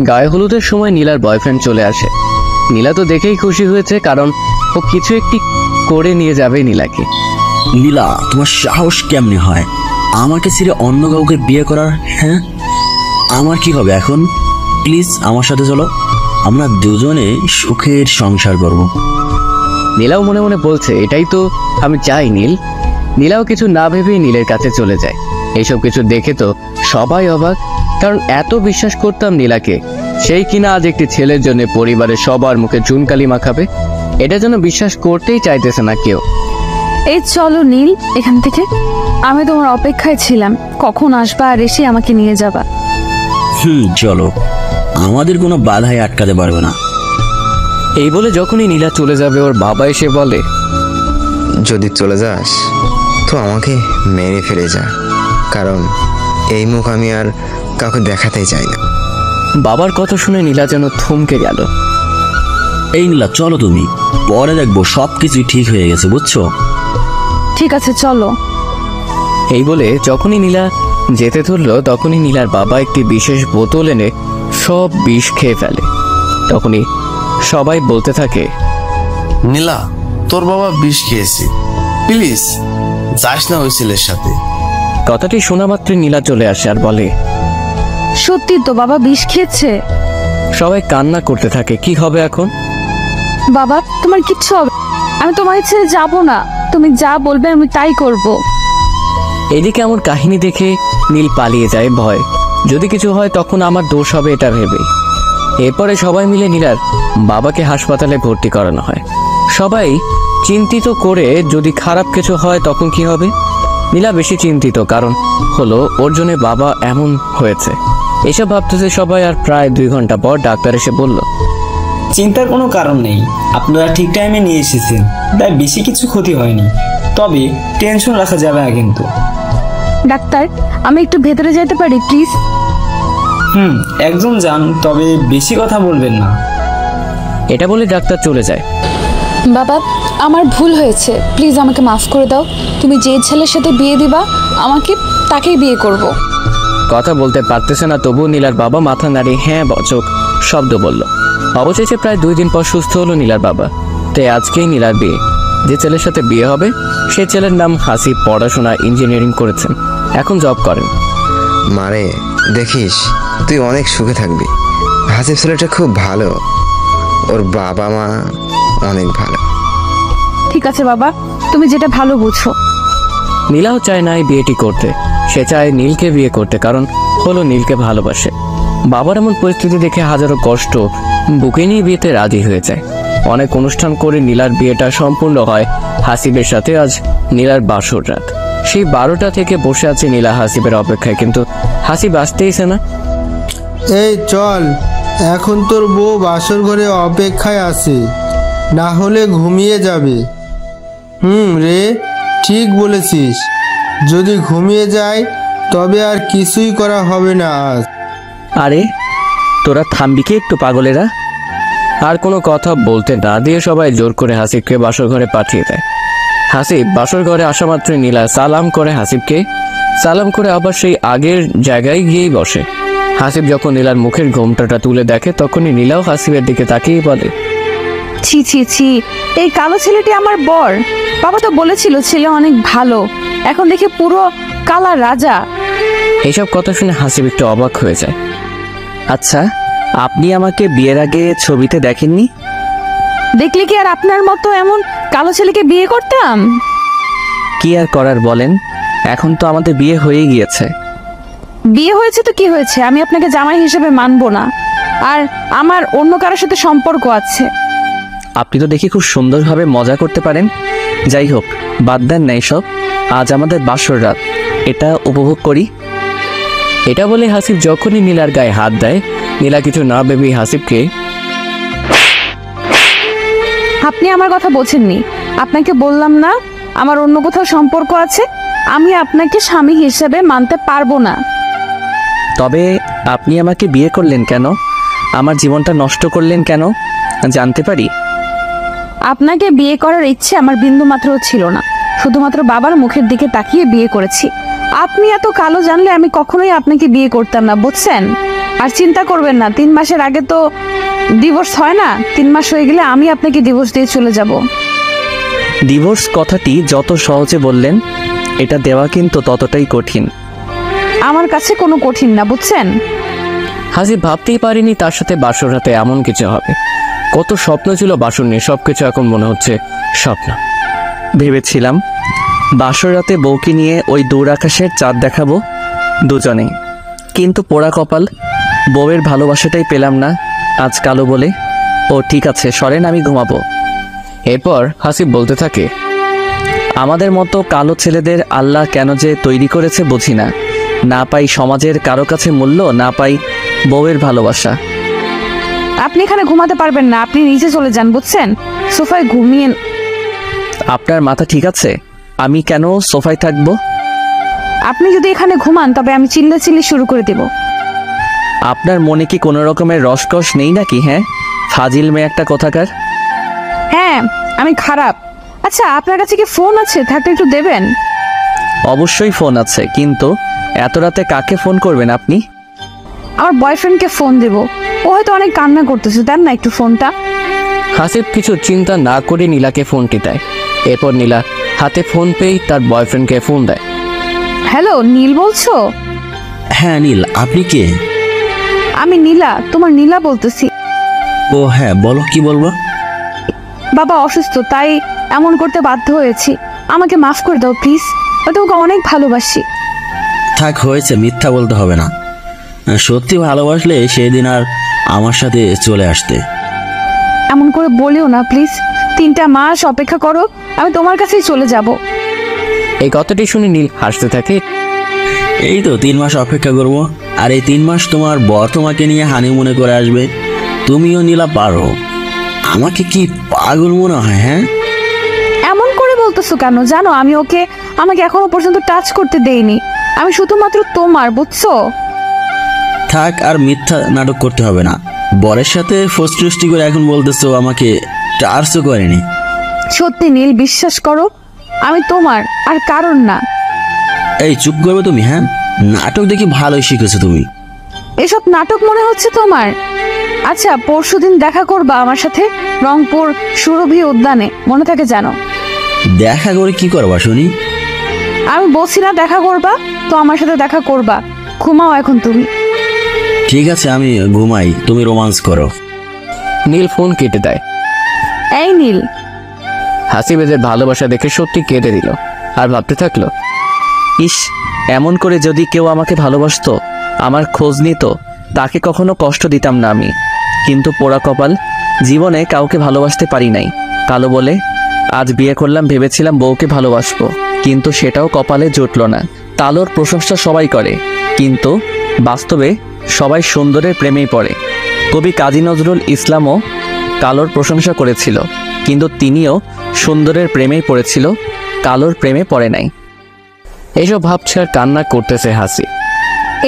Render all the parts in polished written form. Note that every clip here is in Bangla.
গায়ে হলুদের সময় নীলার বয়ফ্রেন্ড চলে আসে। নীলা তো দেখেই খুশি হয়েছে, কারণ ও কিছু একটি করে নিয়ে যাবে নীলাকে। নীলা, তোমার সাহস কেমনে হয় আমাকে ছেড়ে অন্য কাউকে বিয়ে করার? হ্যাঁ, আমার কি হবে এখন? প্লিজ আমার সাথে চলো, আমরা দুজনে সুখের সংসার করব। নীলাও মনে মনে বলছে, এটাই তো আমি চাই নীল। নীলাও কিছু না ভেবেই নীলের কাছে চলে যায়। এইসব কিছু দেখে তো সবাই অবাক, কারণ এত বিশ্বাস করতাম নীলাকে, সেই কিনা আজ একটি ছেলের জন্য পরিবারের সবার মুখে চুনকালি মাখাবে। এটা যেন বিশ্বাস করতেই চাইতেছে না কেউ। এই চলো নীল এখান থেকে, আমি তোমার অপেক্ষায় ছিলাম, কখন আসবা আর এসে আমাকে নিয়ে যাবা। চলো, আমাদের কোনো বাধাই আটকাতে পারবে না। এই বলে যখনই নীলা চলে যাবে, ওর বাবা এসে বলে, যদি চলে যাস তো আমাকে মেরে ফেলে যা, কারণ এই মুখ আমি আর কাউকে দেখাতেই চাই না। বাবার কথা শুনে নীলা যেন থমকে গেল। এই নীলা চলো, তুমি পরে দেখবো সবকিছুই ঠিক হয়ে গেছে, বুঝছো? ঠিক আছে চলো। এই বলে যখনই নীলা যেতে ধরলো, তখনই নীলার বাবা একটি বিশেষ বোতল এনে সব বিষ খেয়ে ফেলে। তখনই সবাই বলতে থাকে, নীলা, তোর বাবা বিষ খেয়েছে, প্লিজ যাস না ওই ছেলের সাথে। কথাটি শোনা মাত্রই নীলা চলে আসে আর বলে, সত্যি তো বাবা বিষ খেয়েছে। সবাই কান্না করতে থাকে, কি হবে এখন? বাবা তোমার কিচ্ছু হবে, আমি তোমাকে ছেড়ে যাবো না, তুমি যা বলবে আমি তাই করব। এদিকে আমার কাহিনী দেখে নীল পালিয়ে যায় ভয়, যদি কিছু হয় তখন আমার দোষ হবে এটা ভেবে। এরপরে সবাই মিলে নীলার বাবাকে হাসপাতালে ভর্তি করানো হয়। সবাই চিন্তিত করে, যদি খারাপ কিছু হয় তখন কি হবে। নীলা বেশি চিন্তিত, কারণ হলো ওর জন্য বাবা এমন হয়েছে। এসব ভাবতেছে সবাই, আর প্রায় 2 ঘন্টা পর ডাক্তার এসে বলল, চিন্তার কোনো কারণ নেই, আপনারা ঠিক টাইমে নিয়ে এসেছেন, তাই বেশি কিছু ক্ষতি হয়নি, তবে টেনশন রাখা যাবে না কিন্তু। ডাক্তার আমি একটু ভেতরে যেতে পারি প্লিজ? একজন যান, তবে বেশি কথা বলবেন না। এটা বলে ডাক্তার চলে যায়। বাবা আমার ভুল হয়েছে, প্লিজ আমাকে মাফ করে দাও, তুমি যে ছেলের সাথে বিয়ে দিবা আমাকে তাকেই বিয়ে করব। কথা বলতে পারতেছে না, তবুও নীলার বাবা মাথা নাড়িয়ে হ্যাঁ বচক শব্দ বলল। অবশেষে প্রায় 2 দিন পর সুস্থ হলো নীলার বাবা। তাই আজকেই নীলার বিয়ে। যে ছেলের সাথে বিয়ে হবে সে ছেলের নাম হাসিব, পড়াশোনা ইঞ্জিনিয়ারিং করেছেন, এখন জব করেন। মারে দেখিস তুই অনেক সুখে থাকবি। হাসিব ছেলেটা খুব ভালো, ওর বাবা মা অনেক ভালো। ঠিক আছে বাবা, তুমি যেটা ভালো বুঝো। নীলাও চায় না এই বিয়েটি করতে, সে চায় নীলকে বিয়ে করতে, কারণ হলো নীলকে ভালোবাসে। বাবার এমন পরিস্থিতি দেখে হাজারো কষ্ট বুকে নিয়ে বিয়েতে রাজি হয়ে যায়। অনেক অনুষ্ঠান করে নীলার বিয়েটা সম্পূর্ণ হয় হাসিবের সাথে। আজ নীলার বাসর রাত, সেই 12টা থেকে বসে আছে নীলা হাসিবের অপেক্ষায়, কিন্তু হাসিব আসতেইছে না। এই চল, এখন তোর বউ বাসর ঘরে অপেক্ষায় আছে, না হলে ঘুমিয়ে যাবে। রে ঠিক বলেছিস, যদি ঘুমিয়ে যায় তবে আর কিছুই করা হবে না আজ। আরে তোরা থামবি কি একটু পাগলেরা? আর কোনো কথা বলতে না দিয়ে সবাই জোর করে হাসিবকে বাসর ঘরে পাঠিয়ে দেয়। হাসিব বাসর ঘরে আসা মাত্রই নীলা সালাম করে হাসিবকে, সালাম করে আবার সেই আগের জায়গায় গিয়েই বসে। হাসিব যখন নীলার মুখের ঘোমটাটা তুলে দেখে, তখনই নীলাও হাসিবের দিকে তাকিয়ে বলে, ছি ছি ছি, এই কালো ছেলেটি আমার বর। বাবা তো বলেছিল ছেলে অনেক ভালো, এখন দেখে পুরো কালা রাজা। এইসব কথা শুনে হাসিব একটু অবাক হয়ে যায়। আচ্ছা, আপনি আমাকে বিয়ের আগে ছবিতে দেখেননি? দেখলে কি আর আপনার মতো এমন কালো ছেলেকে বিয়ে করতাম? কি আর করার বলেন, এখন তো আমাদের বিয়ে হয়ে গিয়েছে। বিয়ে হয়েছে তো কি হয়েছে, আমি আপনাকে জামাই হিসেবে মানবো না, আর আমার অন্য কারোর সাথে সম্পর্ক আছে। আপনি তো দেখি খুব সুন্দরভাবে মজা করতে পারেন। যাই হোক, বাদ দেন না এসব, আজ আমাদের বাসর রাত, এটা উপভোগ করি। এটা বলে হাসিব যখনই নীলার গায়ে হাত দেয়, নীলা কিছু না ভেবেই হাসিবকে, আপনি আমার কথা বোঝেননি, আপনাকে বললাম না আমার অন্য কোথাও সম্পর্ক আছে, আমি আপনাকে স্বামী হিসেবে মানতে পারবো না। তবে আপনি আমাকে বিয়ে করলেন কেন? আমার জীবনটা নষ্ট করলেন কেন, জানতে পারি? আপনাকে বিয়ে করার ইচ্ছে আমার বিন্দু মাত্রও ছিল না, শুধুমাত্র বাবার মুখের দিকে তাকিয়ে বিয়ে করেছি। আপনি এত কালো জানলে আমি কখনোই আপনাকে বিয়ে করতাম না, বুঝছেন? আর চিন্তা করবেন না, 3 মাসের আগে তো ডিভোর্স হয় না। 3 মাস হয়ে গেলে আমি আপনাকে ডিভোর্স দিয়ে চলে যাব। ডিভোর্স কথাটি যত সহজে বললেন, এটা দেওয়া কিন্তু ততটাই কঠিন। আমার কাছে কোনো কঠিন না, বুঝছেন? হাসিব ভাবতেই পারিনি তার সাথে বাসর রাতে এমন কিছু হবে। কত স্বপ্ন ছিল বাসর নিয়ে, সবকিছু এখন মনে হচ্ছে স্বপ্ন। ভেবেছিলাম বাসর রাতে বউকে নিয়ে ওই দূর আকাশের চাঁদ দেখাবো দুজনেই, কিন্তু পোড়া কপাল, বউয়ের ভালোবাসাটাই পেলাম না আজ কালো বলে। ও ঠিক আছে, সরেন, আমি ঘুমাবো। এরপর হাসিব বলতে থাকে, আমাদের মতো কালো ছেলেদের আল্লাহ কেন যে তৈরি করেছে বুঝি না। না পাই সমাজের কারো কাছে মূল্য, না পাই বউয়ের ভালোবাসা। আপনি এখানে ঘুমাতে পারবেন না, আপনি নিচে চলে যান, বুঝছেন? সোফায় ঘুমিয়ে। আপনার মাথা ঠিক আছে? আমি কেন সোফায় থাকবো? আপনি যদি এখানে ঘুমান তবে আমি চিল্লাচিল্লি শুরু করে দেব। আপনার মনে কি কোনো রকমের রসকস নেই নাকি? হ্যাঁ, ফাজিল মেয়ে একটা কোথাকার। হ্যাঁ, আমি খারাপ। আচ্ছা, আপনার কাছে কি ফোন আছে? থাকলে একটু দেবেন। অবশ্যই ফোন আছে, কিন্তু এত রাতে কাকে ফোন করবেন আপনি? আমার বয়ফ্রেন্ডকে ফোন দেব, ও হয়তো অনেক কান্না করতেছে, দেন না একটু ফোনটা। হাসিব কিছু চিন্তা না করে নীলাকে ফোনটি দেয়। এরপর নীলা হাতে ফোন পেয়েই তার বয়ফ্রেন্ডকে ফোন দেয়। হ্যালো, নীল বলছো? হ্যাঁ নীল, আপনি কে? আমি নীলা, তোমার নীলা বলতেছি। ও হ্যাঁ, বলো, কি বলবো? বাবা অসুস্থ, তাই এমন করতে বাধ্য হয়েছি। আমাকে মাফ করে দাও প্লিজ, আমি তোমাকে অনেক ভালোবাসি। থাক, হয়েছে, মিথ্যা বলতে হবে না। সত্যি ভালোবাসলে সেদিন আর আমার সাথে চলে আসতে। এমন করে বলিও না প্লিজ। 3টা মাস অপেক্ষা করো, আমি তোমার কাছেই চলে যাব। এই কথাটি শুনে নীল হাসতে থাকে। এই তো 3 মাস অপেক্ষা করব, আর এই 3 মাস তোমার বর তোমাকে নিয়ে হানিমুনে করে আসবে। তুমিও নীলা পারো। আমাকে কি পাগল মনে হয়? হ্যাঁ, এমন করে বলতেছো কেন? জানো আমি ওকে আমাকে এখনো পর্যন্ত টাচ করতে দেইনি। আমি শুধুমাত্র তোমার, বুঝছো? থাক, আর মিথ্যা নাটক করতে হবে না। বরের সাথে ফষ্টি করে এখন বলতেছো আমাকে টাচও করেনি। সত্যি নীল, বিশ্বাস করো, আমি তোমার আর কারণ না। এই চুপ করবে তুমি? হ্যাঁ, নাটক দেখি ভালোই শিখেছো তুমি। এসব নাটক মনে হচ্ছে তোমার? আচ্ছা, পরশুদিন দেখা করবা আমার সাথে রংপুর সুরভি উদ্যানে, মনে থাকে জানো? দেখা করে কি করবা শুনি? আমি বলছি না দেখা করবা, তো আমার সাথে দেখা করবা। ঘুমাও এখন তুমি। ঠিক আছে, আমি ঘুমাই, তুমি রোমান্স করো। নীল ফোন কেটে দেয়। এই নীল। হাসিব এদের ভালোবাসা দেখে সত্যি কেঁদে দিল আর ভাবতে থাকলো, ইস, এমন করে যদি কেউ আমাকে ভালোবাসতো, আমার খোঁজ নিত, তাকে কখনো কষ্ট দিতাম না আমি। কিন্তু পোড়া কপাল, জীবনে কাউকে ভালোবাসতে পারি নাই কালো বলে। আজ বিয়ে করলাম, ভেবেছিলাম বউকে ভালোবাসবো, কিন্তু সেটাও কপালে জুটল না। কালোর প্রশংসা সবাই করে, কিন্তু বাস্তবে সবাই সুন্দরের প্রেমেই পড়ে। কবি কাজী নজরুল ইসলামও কালোর প্রশংসা করেছিল, কিন্তু তিনিও সুন্দরের প্রেমেই পড়েছিল, কালোর প্রেমে পড়ে নাই। এইসব ভাবছে আর কান্না করতেছে হাসি।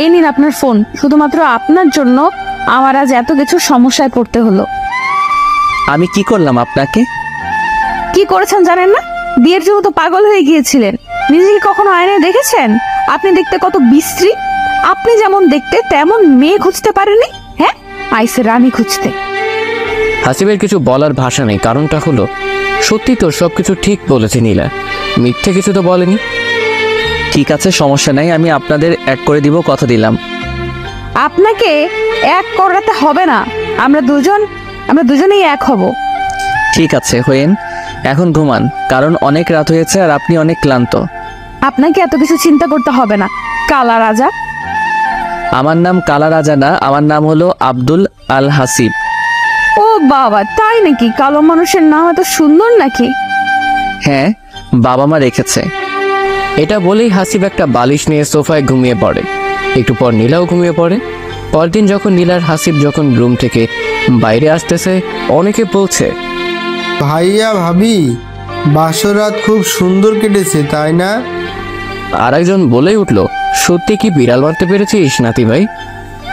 এই নিন আপনার ফোন, শুধুমাত্র আপনার জন্য আমার আজ এত কিছু সমস্যায় পড়তে হলো। আমি কি করলাম আপনাকে? কি করেছেন জানেন না? বিয়ের জন্য তো পাগল হয়ে গিয়েছিলেন। নিজেকে কখনো আয়নায় দেখেছেন? আপনি দেখতে কত বিশ্রী। আপনি যেমন দেখতে তেমন মেয়ে খুঁজতে পারেনি। হ্যাঁ, আইসে রানী খুঁজতে। হাসিবের কিছু বলার ভাষা নেই, কারণটা হলো সত্যি তো সবকিছু ঠিক বলেছে নীলা, মিথ্যে কিছু তো বলেনি। ঠিক আছে, সমস্যা নাই, আমি আপনাদের এক করে দিব, কথা দিলাম। আপনাকে এক করাতে হবে না, আমরা দুজনেই এক হব। ঠিক আছে, হয়েন, এখন ঘুমান, কারণ অনেক রাত হয়েছে আর আপনি অনেক ক্লান্ত। আপনাকে এত কিছু চিন্তা করতে হবে না, কালা রাজা। আমার নাম কালা রাজা না, আমার নাম হলো আব্দুল আল হাসিব। ও বাবা, তাই নাকি? কালো মানুষের নাম এত সুন্দর নাকি? হ্যাঁ, বাবা মা রেখেছে। এটা বলেই হাসিব একটা বালিশ নিয়ে সোফায় ঘুমিয়ে পড়ে। একটু পর নীলাও ঘুমিয়ে পড়ে। পরদিন যখন নীলার হাসিব যখন রুম থেকে বাইরে আসতেছে, অনেকে বলছে, ভাইয়া ভাবি, বাসর রাত খুব সুন্দর কেটেছে, তাই না? আর একজন বলেই উঠলো, সত্যি কি বিড়াল মারতে পেরেছিস নাতি ভাই?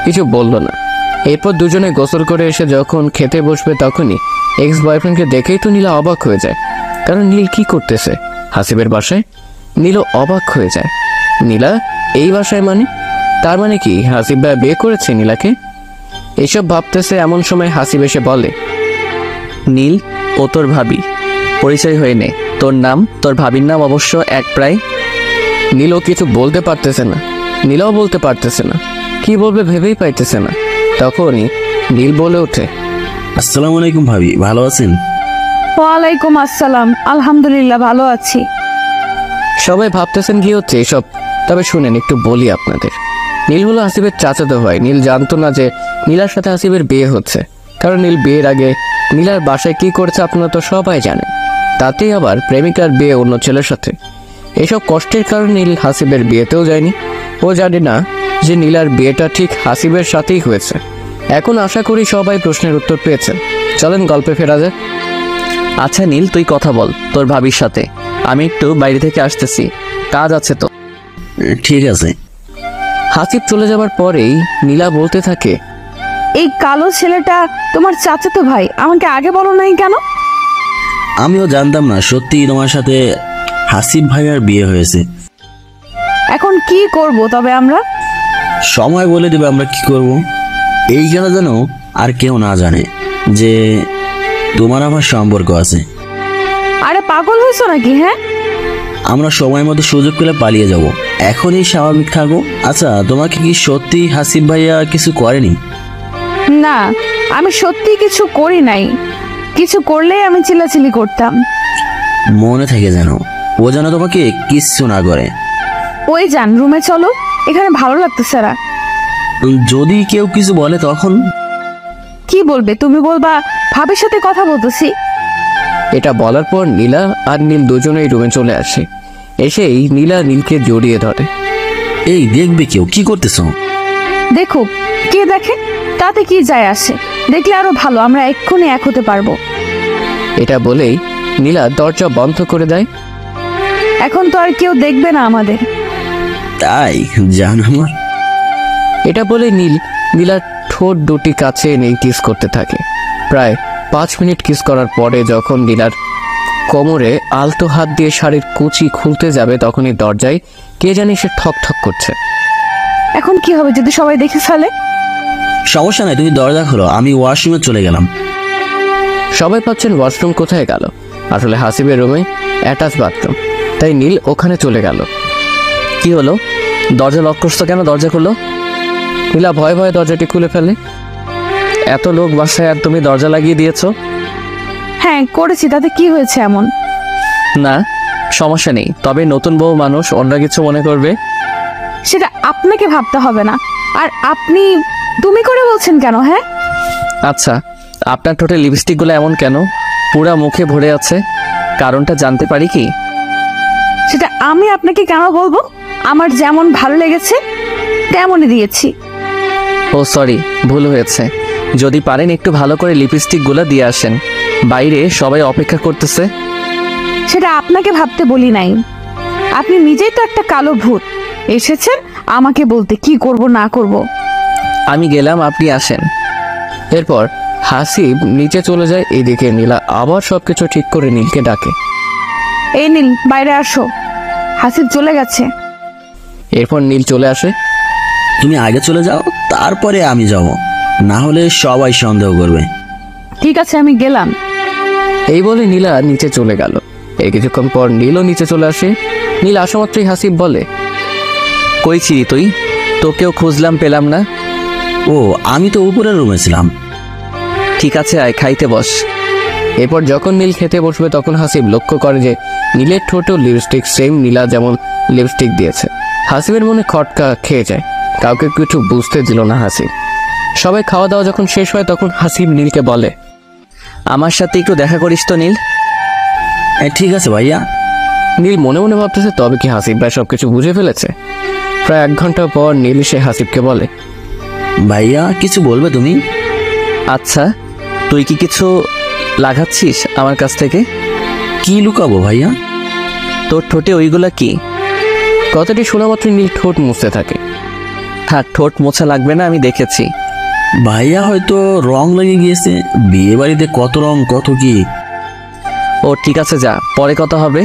কিছু বললো না। এরপর দুজনে গোসল করে এসে যখন খেতে বসবে, তখনই এক্স বয়ফ্রেন্ডকে দেখেই তো নীলা অবাক হয়ে যায়। কারণ নীল কি করতেছে হাসিবের বাসায়? নীলও অবাক হয়ে যায়। নীলা এই বাসায় মানে? তার মানে কি হাসিব ভাই বিয়ে করেছে নীলাকে? এসব ভাবতেছে এমন সময় হাসিব এসে বলে, নীল, ও তোর ভাবি, পরিচয় হয়ে নে। তোর নাম, তোর ভাবির নাম অবশ্য এক প্রায়। নীলও কিছু বলতে পারতেছে না, নীলাও বলতে পারতেছে না, কি বলবে ভেবেই পাইতেছে না। তখনই নীল বলে ওঠে, আসসালামু আলাইকুম ভাবি, ভালো আছেন? ওয়ালাইকুম আসসালাম, আলহামদুলিল্লাহ ভালো আছি। সবাই ভাবতেছেন কি হচ্ছে এসব, তবে শুনেন একটু বলি আপনাদের। নীল হলো হাসিবের চাচাতো ভাই। নীল জানতো না যে নীলার সাথে হাসিবের বিয়ে হচ্ছে, কারণ নীল বিয়ের আগে নীলার বাসায় কি করেছে আপনারা তো সবাই জানেন। তাতেই আবার প্রেমিকার বিয়ে অন্য ছেলের সাথে। এসব কষ্টের কারণে নীল হাসিবের বিয়েতেও যায়নি। ও জানে না যে নীলার বিয়েটা ঠিক হাসিবের সাথেই হয়েছে। এখন আশা করি সবাই প্রশ্নের উত্তর পেয়েছেন। চলেন গল্পে ফেরা যাক। আচ্ছা নীল, তুই কথা বল তোর ভাবির সাথে, আমি একটু বাইরে থেকে আসতেছি, কাজ আছে তো। ঠিক আছে। হাসিব চলে যাবার পরেই নীলা বলতে থাকে, এই কালো ছেলেটা তোমার চাচাতো ভাই, আমাকে আগে বলো নাই কেন? আমিও জানতাম না সত্যি তোমার সাথে হাসিব ভাইয়ার বিয়ে হয়েছে। এখন কি করব তবে আমরা? সময় বলে দেবে আমরা কি করব। এইখানে যেন আর কেউ না জানে যে তোমার আমার সম্পর্ক আছে। আরে পাগল হয়েছো নাকি? হ্যাঁ, আমরা সময় মতো সুযোগ পেলে পালিয়ে যাব, এখনই স্বাভাবিক থাকো। আচ্ছা, তোমাকে কি সত্যি হাসিব ভাইয়া কিছু করেনি? না, আমি সত্যি কিছু করি নাই। কিছু করলেই আমি চিল্লাচিল্লি করতাম। মনে থেকে যেন ও যেন তোমাকে কিচ্ছু না করে। ওই যান, রুমে চলো, এখানে ভালো লাগতেছে না। যদি কেউ কিছু বলে তখন? কি বলবে? তুমি বলবা ভাবির সাথে কথা বলতেছি। এটা বলার পর নীলা আর নীল দুজনেই রুমে চলে আসে। এসেই নীলা নীলকে জড়িয়ে ধরে। এই দেখবে কেউ, কি করতেছ? দেখুক, কে দেখে তাতে কি যায় আসে, দেখলে আরো ভালো, আমরা এক্ষুনি এক হতে পারবো। এটা বলেই নীলা দরজা বন্ধ করে দেয়। এখন তো আর কেউ দেখবে না আমাদের। তাই জান আমার। এটা বলে নীলার ঠোঁট দুটি কাছে এনে কিস করতে থাকে। প্রায় 5 মিনিট কিস করার পরে যখন নীলার কোমরে আলতো হাত দিয়ে শাড়ির কুচি খুলতে যাবে, তখনই দরজায় কে জানি সে ঠক ঠক করছে। এখন কি হবে যদি সবাই দেখে ফেলে? সমস্যা নাই, তুমি দরজা খোলো, আমি ওয়াশরুমে চলে গেলাম। সবাই ভাবছেন ওয়াশরুম কোথায় গেল, আসলে হাসিবের রুমে অ্যাটাচ বাথরুম, তাই নীল ওখানে চলে গেল। কি হলো, দরজা লক করছো কেন? দরজা খুলো। নীলা ভয়ে ভয়ে দরজাটি খুলে ফেলে। এত লোক বাসায় আর তুমি দরজা লাগিয়ে দিয়েছো? হ্যাঁ করেছি, তাতে কি হয়েছে এমন? না, সমস্যা নেই, তবে নতুন বউ মানুষ, অন্য কিছু মনে করবে। সেটা আপনাকে ভাবতে হবে না। আর আপনি তুমি করে বলছেন কেন? হ্যাঁ, আচ্ছা, আপনার ঠোঁটে লিপস্টিকগুলো এমন কেন? পুরা মুখে ভরে আছে, কারণটা জানতে পারি কি? সেটা আমি আপনাকে কেন বলবো? আমার যেমন ভালো লেগেছে তেমনই দিয়েছি। ও সরি, ভুল হয়েছে। যদি পারেন একটু ভালো করে লিপস্টিকগুলো দিয়ে আসেন, বাইরে সবাই অপেক্ষা করতেছে। সেটা আপনাকে ভাবতে বলি নাই। আপনি নিজেই তো একটা কালো ভূত, এসেছেন আমাকে বলতে কি করব না করব। আমি গেলাম, আপনি আসেন। এরপর হাসিব নিচে চলে যায়। এদিকে নীলা আবার সবকিছু ঠিক করে নীলকে ডাকে। এই নীল, বাইরে আসো, হাসিব চলে গেছে। এরপর নীল চলে আসে। তুমি আগে চলে যাও, তারপরে আমি যাব, না হলে সবাই সন্দেহ করবে। ঠিক আছে, আমি গেলাম। এই বলে নীলা নিচে চলে গেল। এই কিছুক্ষণ পর নীলও নিচে চলে আসে। নীল আসা মাত্রই হাসিব বলে, কই ছিলি তুই? তোকেও খুঁজলাম, পেলাম না। ও, আমি তো উপরের রুমে ছিলাম। ঠিক আছে, আয় খাইতে বস। এরপর যখন নীল খেতে বসবে তখন হাসিব লক্ষ্য করে যে নীলের ঠোঁটেও লিপস্টিক সেম নীলা যেমন লিপস্টিক দিয়েছে। হাসিবের মনে খটকা খেয়ে যায়। কাউকে কিছু বুঝতে দিল না হাসিব। সবাই খাওয়া দাওয়া যখন শেষ হয় তখন হাসিব নীলকে বলে, আমার সাথে একটু দেখা করিস তো নীল। ঠিক আছে ভাইয়া। নীল মনে মনে ভাবতেছে তবে কি হাসিব ভাই সবকিছু বুঝে ফেলেছে। প্রায় 1 ঘন্টা পর নীল সে হাসিবকে বলে, ভাইয়া কিছু বলবে তুমি? আচ্ছা, তুই কি কিছু লাগাচ্ছিস আমার কাছ থেকে? কি লুকাবো ভাইয়া? তোর ঠোঁটে ওইগুলা কি? কথাটি শোনা মাত্র নীল ঠোঁট মুছতে থাকে। থাক, ঠোঁট মোছা লাগবে না, আমি দেখেছি। ভাইয়া হয়তো রং লেগে গিয়েছে, বিয়ে বাড়িতে কত রং কত কি। ও ঠিক আছে, যা, পরে কথা হবে।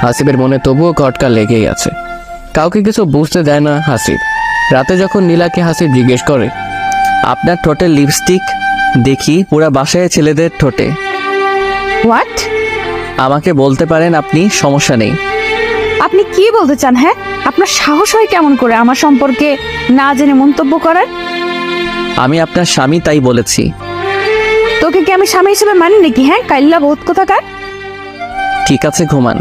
হাসিবের মনে তবুও খটকা লেগেই আছে। কাউকে কিছু বুঝতে দেয় না হাসিব। রাতে যখন নীলাকে হাসিব জিজ্ঞেস করে, আপনার ঠোঁটে লিপস্টিক দেখি পুরা বাসায় ছেলেদের ঠোঁটে। হোয়াট? আমাকে বলতে পারেন আপনি, সমস্যা নেই। আপনি কি বলতে চান? হ্যাঁ, আপনার সাহস হয় কেমন করে আমার সম্পর্কে না জেনে মন্তব্য করার? আমি আপনার স্বামী, তাই বলেছি। তোকে কি আমি স্বামী হিসেবে মানি নাকি? হ্যাঁ, কাইল্লা বহুত কোথাকার। ঠিক আছে, ঘুমান।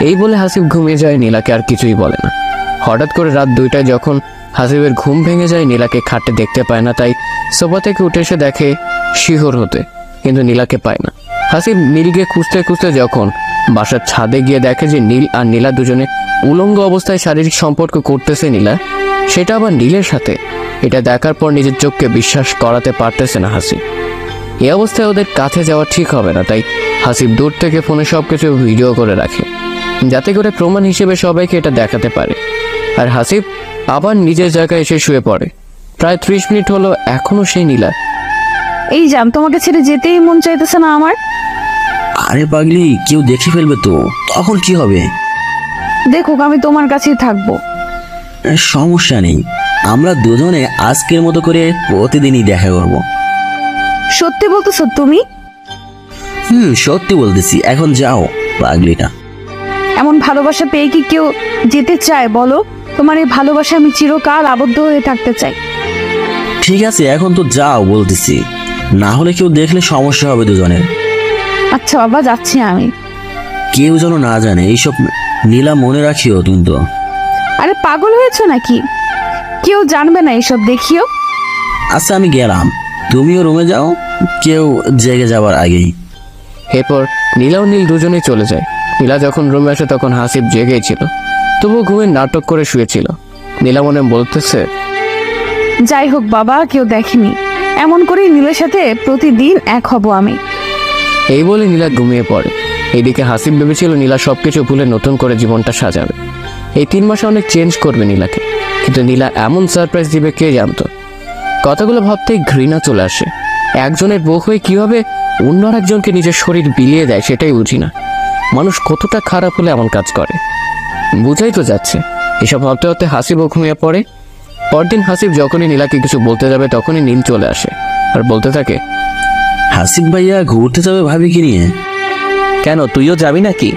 এই বলে হাসিব ঘুমিয়ে যায়, নীলাকে আর কিছুই বলে না। হঠাৎ করে রাত 2টায় যখন হাসিবের ঘুম ভেঙে যায়, নীলাকে খাটে দেখতে পায় না, তাই সোফা থেকে উঠে এসে দেখে শিহর হতে, কিন্তু নীলাকে পায় না। হাসিব নীলকে খুঁজতে খুঁজতে যখন বাসার ছাদে গিয়ে দেখে যে নীল আর নীলা দুজনে উলঙ্গ অবস্থায় শারীরিক সম্পর্ক করতেছে, নীলা সেটা আবার নীলের সাথে। এটা দেখার পর নিজের চোখকে বিশ্বাস করাতে পারতেছে না হাসিব। এই অবস্থায় ওদের কাছে যাওয়া ঠিক হবে না, তাই হাসিব দূর থেকে ফোনে সবকিছু ভিডিও করে রাখে, যাতে করে প্রমাণ হিসেবে সবাইকে এটা দেখাতে পারে। আর হাসিব আবার নিজের জায়গায় এসে শুয়ে পড়ে। প্রায় 30 মিনিট হলো, এখনো সেই নীলা। এই জান, তোমাকে ছেড়ে যেতেই মন চাইতেছে না আমার। আরে পাগলি, কেউ দেখে ফেলবে তো, তখন কি হবে? দেখুক, আমি তোমার কাছেই থাকবো। সমস্যা নেই, আমরা দুজনে আজকের মতো করে প্রতিদিনই দেখা করব। সত্যি বলতেছো তুমি? সত্যি বলতেছি, এখন যাও পাগলিটা। এমন ভালোবাসা পেয়ে কি কেউ যেতে চায় বলো? তোমার এই ভালোবাসা আমি চিরকাল আবদ্ধ হয়ে থাকতে চাই। ঠিক আছে, এখন তো যাও বলতেছি, না হলে কেউ দেখলে সমস্যা হবে দুজনের। আচ্ছা বাবা, যাচ্ছি আমি। কেউ যেন না জানে এইসব, নীলা মনে রাখিও তুমি তো। আরে পাগল হয়েছো নাকি? কেউ জানবে না এসব, দেখিও। আচ্ছা আমি গেলাম, তুমিও রুমে যাও, কেউ জেগে যাওয়ার আগেই। এরপর নীলা ও নীল দুজনেই চলে যায়। নীলা যখন রুমে আসে তখন হাসিব জেগেই ছিল, তবুও ঘুমের নাটক করে শুয়েছিল। নীলা মনে বলতেছে, যাই হোক বাবা, কেউ দেখেনি, এমন করেই নীলের সাথে প্রতিদিন এক হব আমি। এই বলে নীলা ঘুমিয়ে পড়ে। এদিকে হাসিব ভেবেছিল নীলা সবকিছু ভুলে নতুন করে জীবনটা সাজাবে, এই 3 মাসে অনেক চেঞ্জ করবে নীলাকে। কিন্তু নীলা এমন সারপ্রাইজ দিবে কে জানতো। কথাগুলো ভাবতেই ঘৃণা চলে আসে। একজনের বউ হয়ে কিভাবে অন্য একজনকে নিজের শরীর বিলিয়ে দেয় সেটাই বুঝি না। মানুষ কতটা খারাপ হলে এমন কাজ করে, বুঝাই তো যাচ্ছে। এসব ভাবতে ভাবতে হাসিবও ঘুমিয়ে পড়ে। পরদিন হাসিব যখনই নীলাকে কিছু বলতে যাবে তখনই নীল চলে আসে আর বলতে থাকে, হাসিব ভাইয়া ঘুরতে যাবে ভাবিকে নিয়ে? কেন, তুইও যাবি নাকি?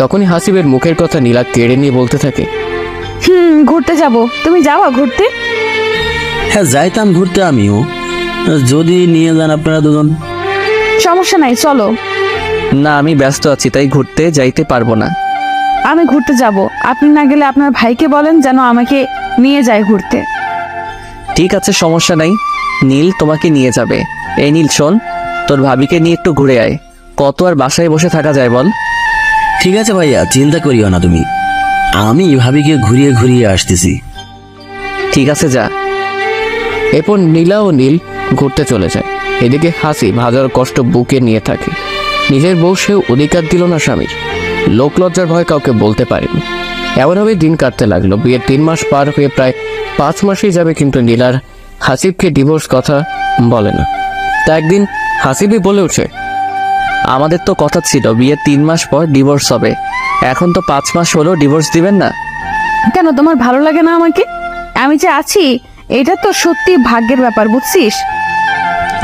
তখনই হাসিবের মুখের কথা নীলা কেড়ে নিয়ে বলতে থাকে, ঘুরতে যাব। তুমি যাওয়া ঘুরতে? হ্যাঁ যাইতাম ঘুরতে আমিও, যদি নিয়ে যান আপনারা দুজন। সমস্যা নাই, চলো। না, আমি ব্যস্ত আছি, তাই ঘুরতে যাইতে পারবো না। আমি ঘুরতে যাব, আপনি না গেলে আপনার ভাইকে বলেন যেন আমাকে নিয়ে যায় ঘুরতে। ঠিক আছে, সমস্যা নাই, নীল তোমাকে নিয়ে যাবে। এই নীল শোন, তোর ভাবিকে নিয়ে একটু ঘুরে আয়। কত আর বাসায় বসে থাকা যায় বল? ঠিক আছে ভাইয়া, চিন্তা করিও না তুমি, আমি ভাবিকে ঘুরিয়ে ঘুরিয়ে আসতেছি। ঠিক আছে, যা। এরপর নীলা ও নীল ঘুরতে চলে যায়। এদিকে হাসিব হাজার কষ্ট বুকে নিয়ে থাকে। নিজের বউ সেও অধিকার দিল না স্বামীর, লোকলজ্জার ভয় কাউকে বলতে পারেনি। এমনভাবে দিন কাটতে লাগলো। বিয়ের 3 মাস পার হয়ে প্রায় 5 মাসেই যাবে, কিন্তু নীলার হাসিবকে ডিভোর্স কথা বলে না। তা একদিন হাসিবই বলে ওঠে, আমাদের তো কথা ছিল বিয়ের 3 মাস পর ডিভোর্স হবে, এখন তো 5 মাস হলো, ডিভোর্স দিবেন না? কেন, তোমার ভালো লাগে না আমাকে? আমি যে আছি এটা তো সত্যি ভাগ্যের ব্যাপার, বুঝছিস?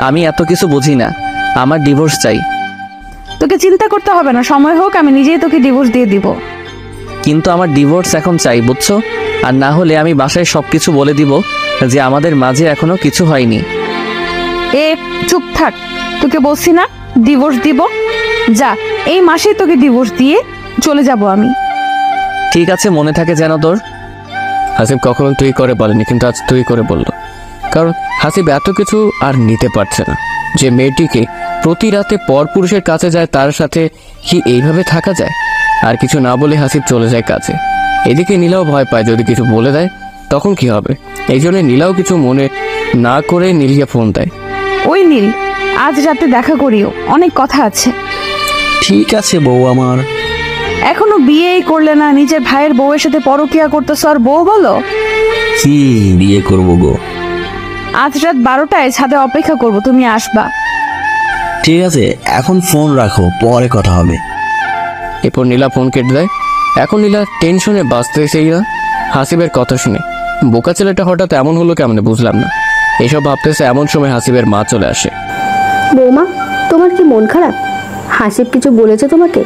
আমি এত কিছু বুঝি না, আমার ডিভোর্স চাই। তোকে চিন্তা করতে হবে না, সময় হোক আমি নিজেই তোকে ডিভোর্স দিয়ে দিব। কিন্তু আমার ডিভোর্স এখন চাই, বুঝছো? আর না হলে আমি বাসায় সবকিছু বলে দিব যে আমাদের মাঝে এখনো কিছু হয়নি। এ চুপ থাক, তোকে বলছি না ডিভোর্স দিব। যা, এই মাসেই তোকে ডিভোর্স দিয়ে চলে যাব আমি। ঠিক আছে, মনে থাকে যেন তোর। হাসিব কখনো তুই করে বলেনি, কিন্তু আজ তুই করে বলল। কারণ হাসিব এত কিছু আর নিতে পারছে না। যে মেয়েটিকে প্রতি রাতে পরপুরুষের কাছে যায়, তার সাথে কি এইভাবে থাকা যায়? আর কিছু না বলে হাসিব চলে যায় কাছে। এদিকে নীলাও ভয় পায়, যদি কিছু বলে দেয় তখন কি হবে। এই জন্য নীলাও কিছু মনে না করে নীলকে ফোন দেয়। ওই নীল, আজ রাতে দেখা করিও, অনেক কথা আছে। ঠিক আছে বউ আমার। এখনো বিয়েই করলে না, নিজের ভাইয়ের বউয়ের সাথে পরকিয়া করতেছো আর বউ বলো? কি বিয়ে করবো গো? আজ রাত 12টায় ছাদে অপেক্ষা করব, তুমি আসবা। ঠিক আছে, এখন ফোন রাখো, পরে কথা হবে। এরপর নীলা ফোন কেটে দেয়। এখন নীলা টেনশনে বাঁচতেছেই না হাসিবের কথা শুনে। বোকা ছেলেটা হঠাৎ এমন হলো কেমন বুঝলাম না। এসব ভাবতেছে এমন সময় হাসিবের মা চলে আসে। বৌমা, তোমার কি মন খারাপ? হাসিব কিছু বলেছে তোমাকে?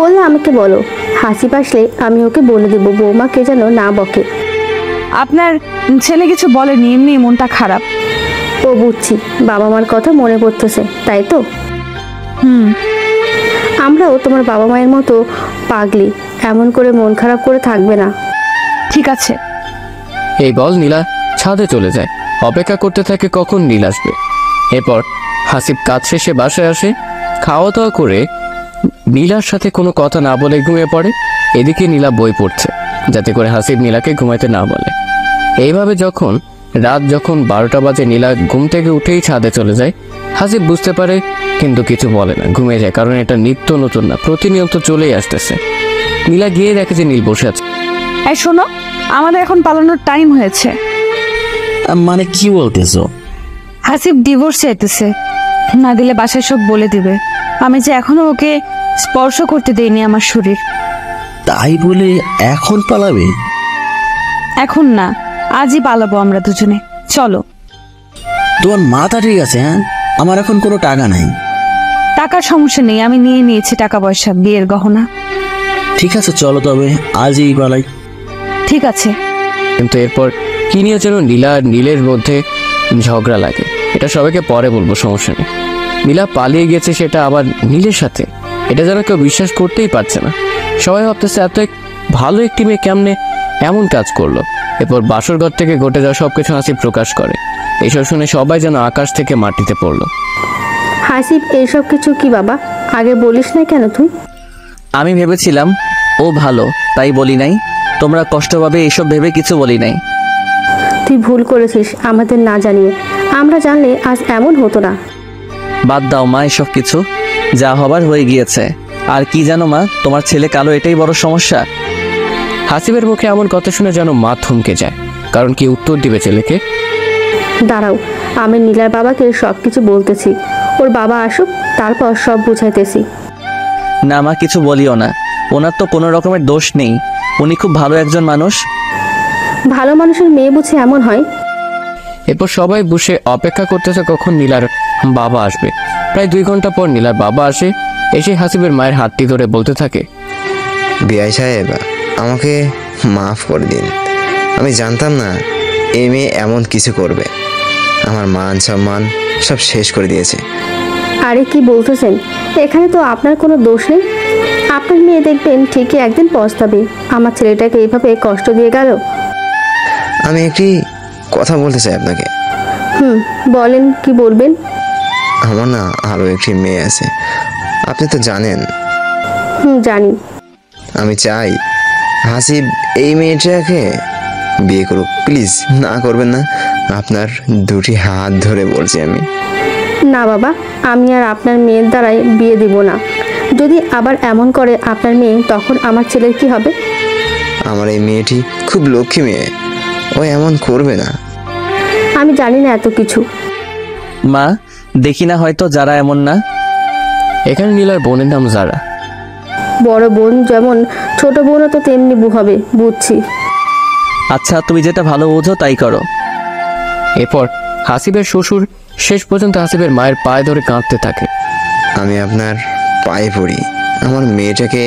বললে আমাকে বলো, হাসিব আসলে আমি ওকে বলে দেবো বৌমাকে যেন না বকে। আপনার ছেলে কিছু বলেনি, এমনি মনটা খারাপ। ও বুঝছি, বাবা মার কথা মনে পড়তেছে, তাই তো? হুম। আমরাও তোমার বাবা মায়ের মতো পাগলি, এমন করে মন খারাপ করে থাকবে না। ঠিক আছে। এই বল নীলা ছাদে চলে যায়, অপেক্ষা করতে থাকে কখন নীল আসবে। এরপর হাসিব কাজ শেষে বাসায় আসে, খাওয়া দাওয়া করে নীলার সাথে কোনো কথা না বলে ঘুমিয়ে পড়ে। এদিকে নীলা বই পড়ছে, যাতে করে হাসিব নীলাকে ঘুমাইতে না বলে। এইভাবে রাত যখন 12টা বাজে, নীলা ঘুম থেকে উঠেই ছাদে চলে যায়। হাসিব বুঝতে পারে কিন্তু কিছু বলে না, ঘুমিয়ে যায়, কারণ এটা নিত্য নতুন না, প্রতিনিয়ত চলেই আসতেছে। নীলা গিয়ে দেখে যে নীল বসে আছে। এই শোনো, আমাদের এখন পালানোর টাইম হয়েছে। মানে কি বলতেছো? হাসিব ডিভোর্স চাইতেছে, না দিলে বাসায় সব বলে দিবে। আমি যে এখনো ওকে স্পর্শ করতে দেইনি আমার শরীর। তাই বলে এখন পালাবে? এখন না, আজই পালাবো আমরা দুজনে, চলো। তোমার মাথা ঠিক আছে? হ্যাঁ, আমার এখন কোনো টাকা নাই। টাকার সমস্যা নেই, আমি নিয়ে নিয়েছি টাকা পয়সা, বিয়ের গহনা। ঠিক আছে চলো তবে আজই পালাই। ঠিক আছে। কিন্তু এরপর কি নিয়ে যেন নীলা আর নীলের মধ্যে ঝগড়া লাগে। এটা সবাইকে পরে বলবো, সমস্যা নেই। নীলা পালিয়ে গেছে সেটা আবার নীলের সাথে, এটা যেন কেউ বিশ্বাস করতেই পারছে না। সবাই ভাবতেছে এত ভালো একটি মেয়ে কেমনে এমন কাজ করলো। এরপর বাসর ঘর থেকে ঘটে যাওয়া সবকিছু হাসিব প্রকাশ করে। এইসব শুনে সবাই যেন আকাশ থেকে মাটিতে পড়লো। হাসিব, এইসব কিছু কি বাবা? আগে বলিস না কেন তুই? আমি ভেবেছিলাম ও ভালো, তাই বলি নাই। তোমরা কষ্ট পাবে এইসব ভেবে কিছু বলি নাই। তুই ভুল করেছিস আমাদের না জানিয়ে। আমরা জানলে আজ এমন হতো না। বাদ দাও মা, এসব কিছু যা হবার হয়ে গিয়েছে। আর কি জানো মা, তোমার ছেলে কালো, এটাই বড় সমস্যা। হাসিবের মুখে এমন কথা শুনে যেন মা থমকে যায়, কারণ কি উত্তর দিবে ছেলেকে। দাঁড়াও, আমি নীলার বাবাকে সব কিছু বলতেছি। ওর বাবা আসুক, তারপর সব বুঝাইতেছি। না মা, কিছু বলিও না। ওনার তো কোনো রকমের দোষ নেই, উনি খুব ভালো একজন মানুষ। ভালো মানুষের মেয়ে বুঝে এমন হয়? এরপর সবাই বসে অপেক্ষা করতেছে কখন নীলার বাবা আসবে। প্রায় 2 ঘন্টা পর নীলার বাবা আসে। এসে হাসিবের মায়ের হাতটি ধরে বলতে থাকে, বিআই সাহেব, আমাকে মাফ করে দিন। আমি জানতাম না এই মেয়ে এমন কিছু করবে। আমার মান সম্মান সব শেষ করে দিয়েছে। আরে কি বলতেছেন? এখানে তো আপনার কোনো দোষ নেই। আপনার মেয়ে দেখবেন ঠিকই একদিন পস্তাবে, আমার ছেলেটাকে এইভাবে কষ্ট দিয়ে গেল। আমি একটি কথা বলতে চাই আপনাকে। বলেন, কি বলবেন? আমার না আরও একটি মেয়ে আছে, আপনি তো জানেন। জানি। আমি চাই হাসিব এই মেয়েটাকে বিয়ে করুক। প্লিজ না করবেন না, আপনার 2টি হাত ধরে বলছি আমি। না বাবা, আমি আর আপনার মেয়ের দ্বারাই বিয়ে দিব না। যদি আবার এমন করে আপনার মেয়ে, তখন আমার ছেলের কি হবে? আমার এই মেয়েটি খুব লক্ষ্মী মেয়ে, ও এমন করবে না। আমি জানি না এত কিছু। মা, দেখি না হয়তো যারা এমন না। এখানে নীলার বোনের নাম জারা। বড় বোন যেমন, ছোট বোনও তো তেমনি হবে, বুঝছি। আচ্ছা, তুমি যেটা ভালো বোঝো তাই করো। এরপর হাসিবের শ্বশুর শেষ পর্যন্ত হাসিবের মায়ের পায়ে ধরে কাঁদতে থাকে। আমি আপনার পায়ে পড়ি, আমার মেয়েটাকে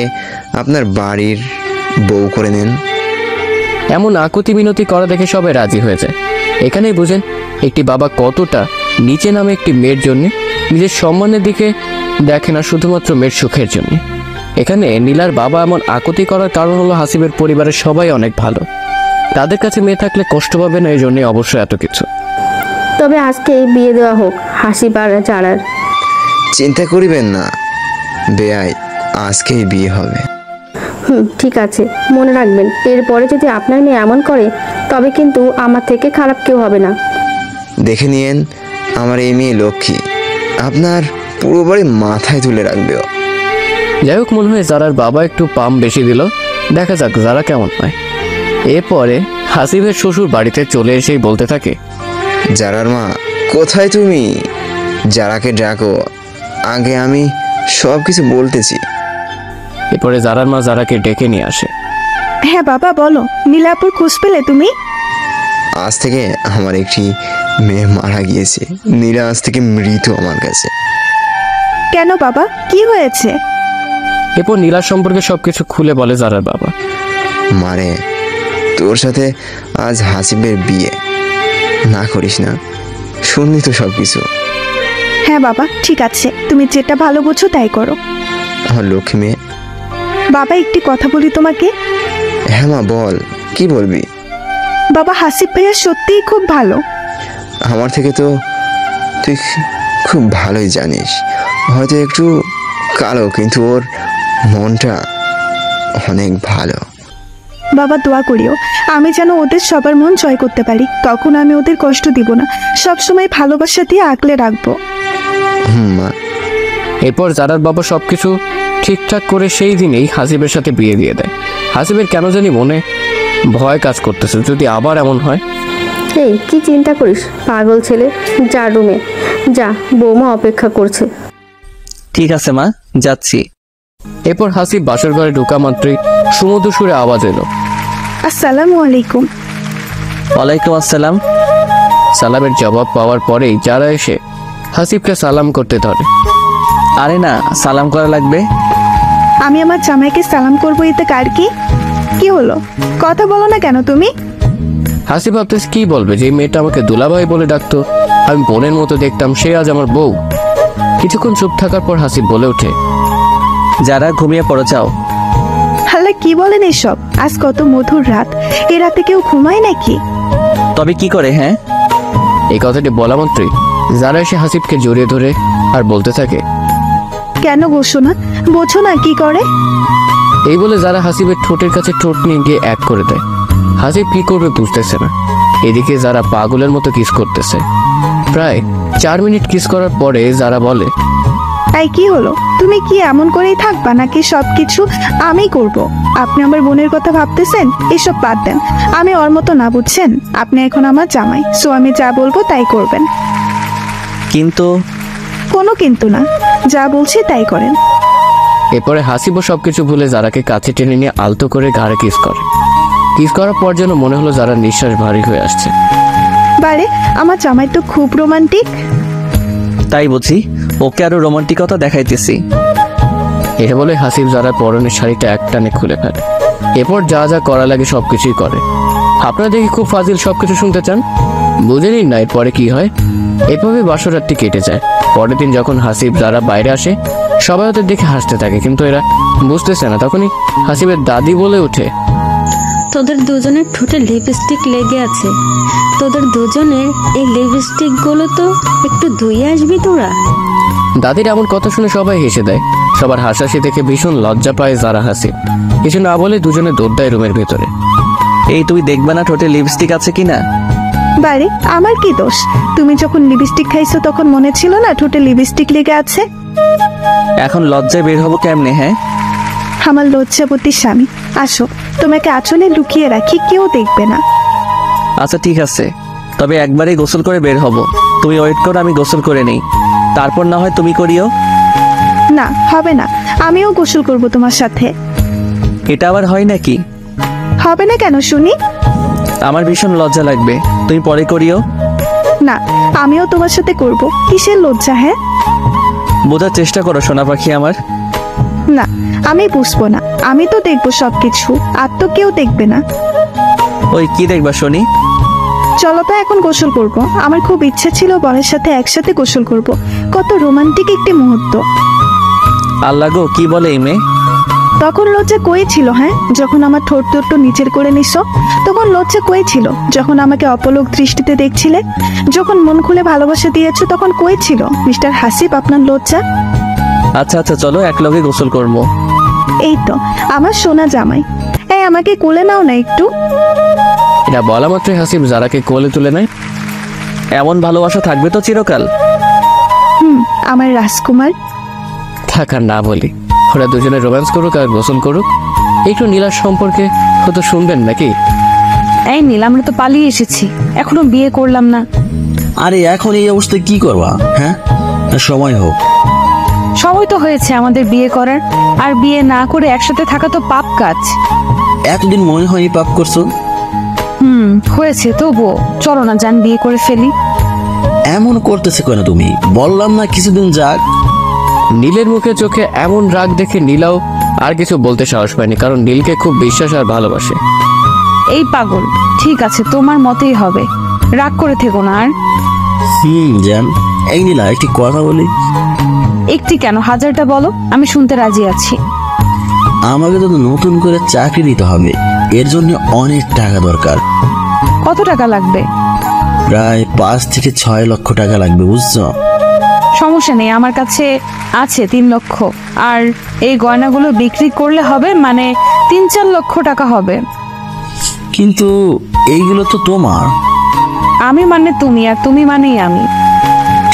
আপনার বাড়ির বউ করে নেন। এমন আকুতি মিনতি করা দেখে সবাই রাজি হয়ে যায়। এখানেই বুঝেন একটি বাবা কতটা নিচে নামে একটি মেয়ের জন্য নিজের সম্মানের দিকে দেখে না, শুধুমাত্র মেয়ের সুখের জন্য। এখানে নীলার বাবা এমন আকুতি করার কারণ হলো হাসিবের পরিবারের সবাই অনেক ভালো, তাদের কাছে মেয়ে থাকলে কষ্ট পাবে না, এই জন্যই অবশ্যই এত কিছু। তবে আজকে বিয়ে দেওয়া হোক হাসিব আর জারার। চিন্তা করিবেন না বেয়াই, আজকেই বিয়ে হবে। ঠিক আছে, মনে রাখবেন, এরপরে যদি আপনার মেয়ে এমন করে, তবে কিন্তু আমার থেকে খারাপ কেউ হবে না। দেখে নিয়েন, আমার এই মেয়ে লক্ষ্মী, আপনার পুরো বাড়ি মাথায় তুলে রাখবে। যাই হোক, মনে হয় জারার বাবা একটু পাম বেশি দিল, দেখা যাক জারা কেমন হয়। এরপরে হাসিবের শ্বশুর বাড়িতে চলে এসেই বলতে থাকে, জারার মা কোথায় তুমি? জারাকে ডাকো, আগে আমি সব কিছু বলতেছি। এরপরে জারার মা জারাকে ডেকে নিয়ে আসে। হ্যাঁ বাবা বলো, নীলাপুর খোঁজ পেলে তুমি? আজ থেকে আমার একটি মেয়ে মারা গিয়েছে। নীলা আজ থেকে মৃত আমার কাছে। কেন বাবা, কি হয়েছে? এরপর নীলার সম্পর্কে সবকিছু খুলে বলে জারার বাবা। মারে, তোর সাথে আজ হাসিবের বিয়ে। না করিস না, শুনলি তো সব কিছু। হ্যাঁ বাবা, ঠিক আছে, তুমি যেটা ভালো বোঝো তাই করো। আমার লক্ষ্মী মেয়ে। বাবা, একটি কথা বলি তোমাকে। হ্যাঁ মা, বল, কি বলবি? বাবা, হাসিব ভাইয়া সত্যিই খুব ভালো। আমার থেকে তো তুই খুব ভালোই জানিস। হয়তো একটু কালো, কিন্তু ওর মনটা অনেক ভালো। বাবা, দোয়া করিও আমি যেন ওদের সবার মন জয় করতে পারি। তখন আমি ওদের কষ্ট দিব না, সবসময় ভালোবাসা দিয়ে আগলে রাখবো। মা। এরপর জারার বাবা সবকিছু ঠিকঠাক করে সেই দিনেই হাসিবের সাথে বিয়ে দিয়ে দেয়। হাসিবের কেন জানি মনে ভয় কাজ করতেছে, যদি আবার এমন হয়। এই কি চিন্তা করিস পাগল ছেলে, যা রুমে যা, বৌমা অপেক্ষা করছে। ঠিক আছে মা, যাচ্ছি। এরপর হাসিব বাসর ঘরে ঢোকা মাত্রই সুমধুর সুরে আওয়াজ এলো, আসসালামু আলাইকুম। ওয়ালাইকুম আসসালাম। সালামের জবাব পাওয়ার পরেই যারা এসে হাসিবকে সালাম করতে ধরে। আরে না, সালাম করা লাগবে। আমি আমার জামাইকে সালাম করবো, এতে কার কি? কি হলো, কথা বলো না কেন তুমি? হাসিব ভাবতেছে কি বলবে, যে মেয়েটা আমাকে দুলাভাই বলে ডাকতো, আমি বোনের মতো দেখতাম, সে আজ আমার বউ। কিছুক্ষণ চুপ থাকার পর হাসিব বলে ওঠে, যারা ঘুমিয়ে পড়ো যাও। হাল্লা, কি বলেন এসব? আজ কত মধুর রাত, এ রাতে কেউ ঘুমায় নাকি? তবে কি করে? হ্যাঁ, এই কথাটি বলা মাত্রই যারা এসে হাসিবকে জড়িয়ে ধরে আর বলতে থাকে, কেন বসো না, বোঝো না কি করে? এই বলে যারা হাসিবের ঠোঁটের কাছে ঠোঁট নিয়ে গিয়ে এক করে দেয়। হাসিব কি করবে বুঝতেছে না। এদিকে যারা পাগলের মতো কিস করতেছে। প্রায় 4 মিনিট কিস করার পরে যারা বলে, এই কি হলো, তুমি কি এমন করেই থাকবা নাকি সবকিছু আমি করব? আপনি আমার বোনের কথা ভাবতেছেন? এসব বাদ দেন, আমি ওর মতো না, বুঝছেন? আপনি এখন আমার জামাই, সো আমি যা বলবো তাই করবেন। কিন্তু কোনো কিন্তু না, যা বলছি তাই করেন। এরপরে হাসিবও সবকিছু ভুলে যারাকে কাছে টেনে নিয়ে আলতো করে ঘাড়ে কিস করে। কিস করার পর যেন মনে হলো যারা নিঃশ্বাস ভারী হয়ে আসছে। বারে, আমার জামাই তো খুব রোমান্টিক। তাই বুঝি, ওকে আরো রোমান্টিকতা দেখাইতেছি। এটা বলে হাসিব যারা পরনের শাড়িটা একটানে খুলে ফেলে। এরপর যা যা করা লাগে সবকিছুই করে। আপনারা দেখি খুব ফাজিল, সবকিছু শুনতে চান, বুঝে নিন না এরপরে কি হয়। এভাবে বাসর রাতটি কেটে যায়। পরের দিন যখন হাসিব যারা বাইরে আসে, সবাই ওদের দেখে হাসতে থাকে, কিন্তু এরা বুঝতেছে না। তখনই হাসিবের দাদি বলে ওঠে, তোদের দুজনের ঠোঁটে লিপস্টিক লেগে আছে, তোদের দুজনের এই লিপস্টিক গুলো তো একটু ধুয়ে আসবি তোরা। দাদির এমন কথা শুনে সবাই হেসে দেয়। সবার হাসাহাসি দেখে ভীষণ লজ্জা পায় যারা হাসিব। কিছু না বলে দুজনে দৌড় দেয় রুমের ভেতরে। এই তুই দেখবে না ঠোঁটে লিপস্টিক আছে কিনা? বারে, আমার কি দোষ? তুমি যখন লিপস্টিক খাইছো তখন মনে ছিল না ঠোঁটে লিপস্টিক লেগে আছে? এখন লজ্জায় বের হবো কেমনে? হ্যাঁ, আমার লজ্জাবতী স্বামী, আসো, তোমাকে আঁচলে লুকিয়ে রাখি, কেউ দেখবে না। আচ্ছা ঠিক আছে, তবে একবারে গোসল করে বের হব। তুমি ওয়েট করো, আমি গোসল করে নেই, তারপর না হয় তুমি করিও। না, হবে না, আমিও গোসল করব তোমার সাথে। এটা আবার হয় নাকি? হবে না কেন শুনি? আমার ভীষণ লজ্জা লাগবে, তুমি পরে করিও। না, আমিও তোমার সাথে করব। কিসের লজ্জা? হ্যাঁ, বোঝার চেষ্টা করো সোনা পাখি আমার। না, আমি বুঝবো না, আমি তো দেখবো সবকিছু, আর তো কেউ দেখবে না। ওই কি দেখবা শুনি? চলো তো এখন গোসল করব। আমার খুব ইচ্ছে ছিল বরের সাথে একসাথে গোসল করব। কত রোমান্টিক একটি মুহূর্ত। আল্লাহ গো, কি বলে এই মেয়ে? তখন লজ্জা কই ছিল? হ্যাঁ, যখন আমার ঠোঁট তোট্ট নিচের করে নিছো তখন লজ্জা কই ছিল? যখন আমাকে অপলক দৃষ্টিতে দেখছিলে, যখন মন খুলে ভালোবাসা দিয়েছো তখন কই ছিল মিস্টার হাসিব আপনার লজ্জা? আচ্ছা আচ্ছা, চলো একলগে গোসল করবো। এই তো আমার সোনা জামাই, এই আমাকে কোলে নাও না একটু। এটা বলা মাত্রই হাসিব যারাকে কোলে তুলে নেয়। এমন ভালোবাসা থাকবে তো চিরকাল? আমার রাজকুমার। থাকার না বলি, ওরা দুজনে রোম্যান্স করুক আর গোসল করুক। একটু নীলার সম্পর্কে হয়তো শুনবেন নাকি? এই নীল, আমরা তো পালিয়ে এসেছি, এখনো বিয়ে করলাম না। আরে এখন এই অবস্থায় কি করবা? হ্যাঁ, সময় হোক। সময় তো হয়েছে আমাদের বিয়ে করার, আর বিয়ে না করে একসাথে থাকা তো পাপ কাজ। এতদিন মনে হয়নি পাপ করছো? হয়েছে, তবুও চলো না যান, বিয়ে করে ফেলি। এমন করতেছে কেন তুমি? বললাম না কিছুদিন যাক। নীলের মুখে চোখে এমন রাগ দেখে নীলাও আর কিছু বলতে সাহস পায়নি, কারণ নীলকে খুব বিশ্বাস আর ভালোবাসে। এই পাগল, ঠিক আছে তোমার মতেই হবে, রাগ করে থেকো না আর। জান, এই নীলা একটি কথা বলি। একটি কেন, হাজারটা বলো, আমি শুনতে রাজি আছি। আমাকে তো নতুন করে চাকরি দিতে হবে, এর জন্য অনেক টাকা দরকার। কত টাকা লাগবে? প্রায় 5 থেকে 6 লক্ষ টাকা লাগবে, বুঝছো? সমস্যা নেই, আমার কাছে আছে 3 লক্ষ, আর এই গয়নাগুলো বিক্রি করলে হবে মানে 3-4 লক্ষ টাকা হবে। কিন্তু এইগুলো তো তোমার। আমি মানে তুমি, আর তুমি মানেই আমি।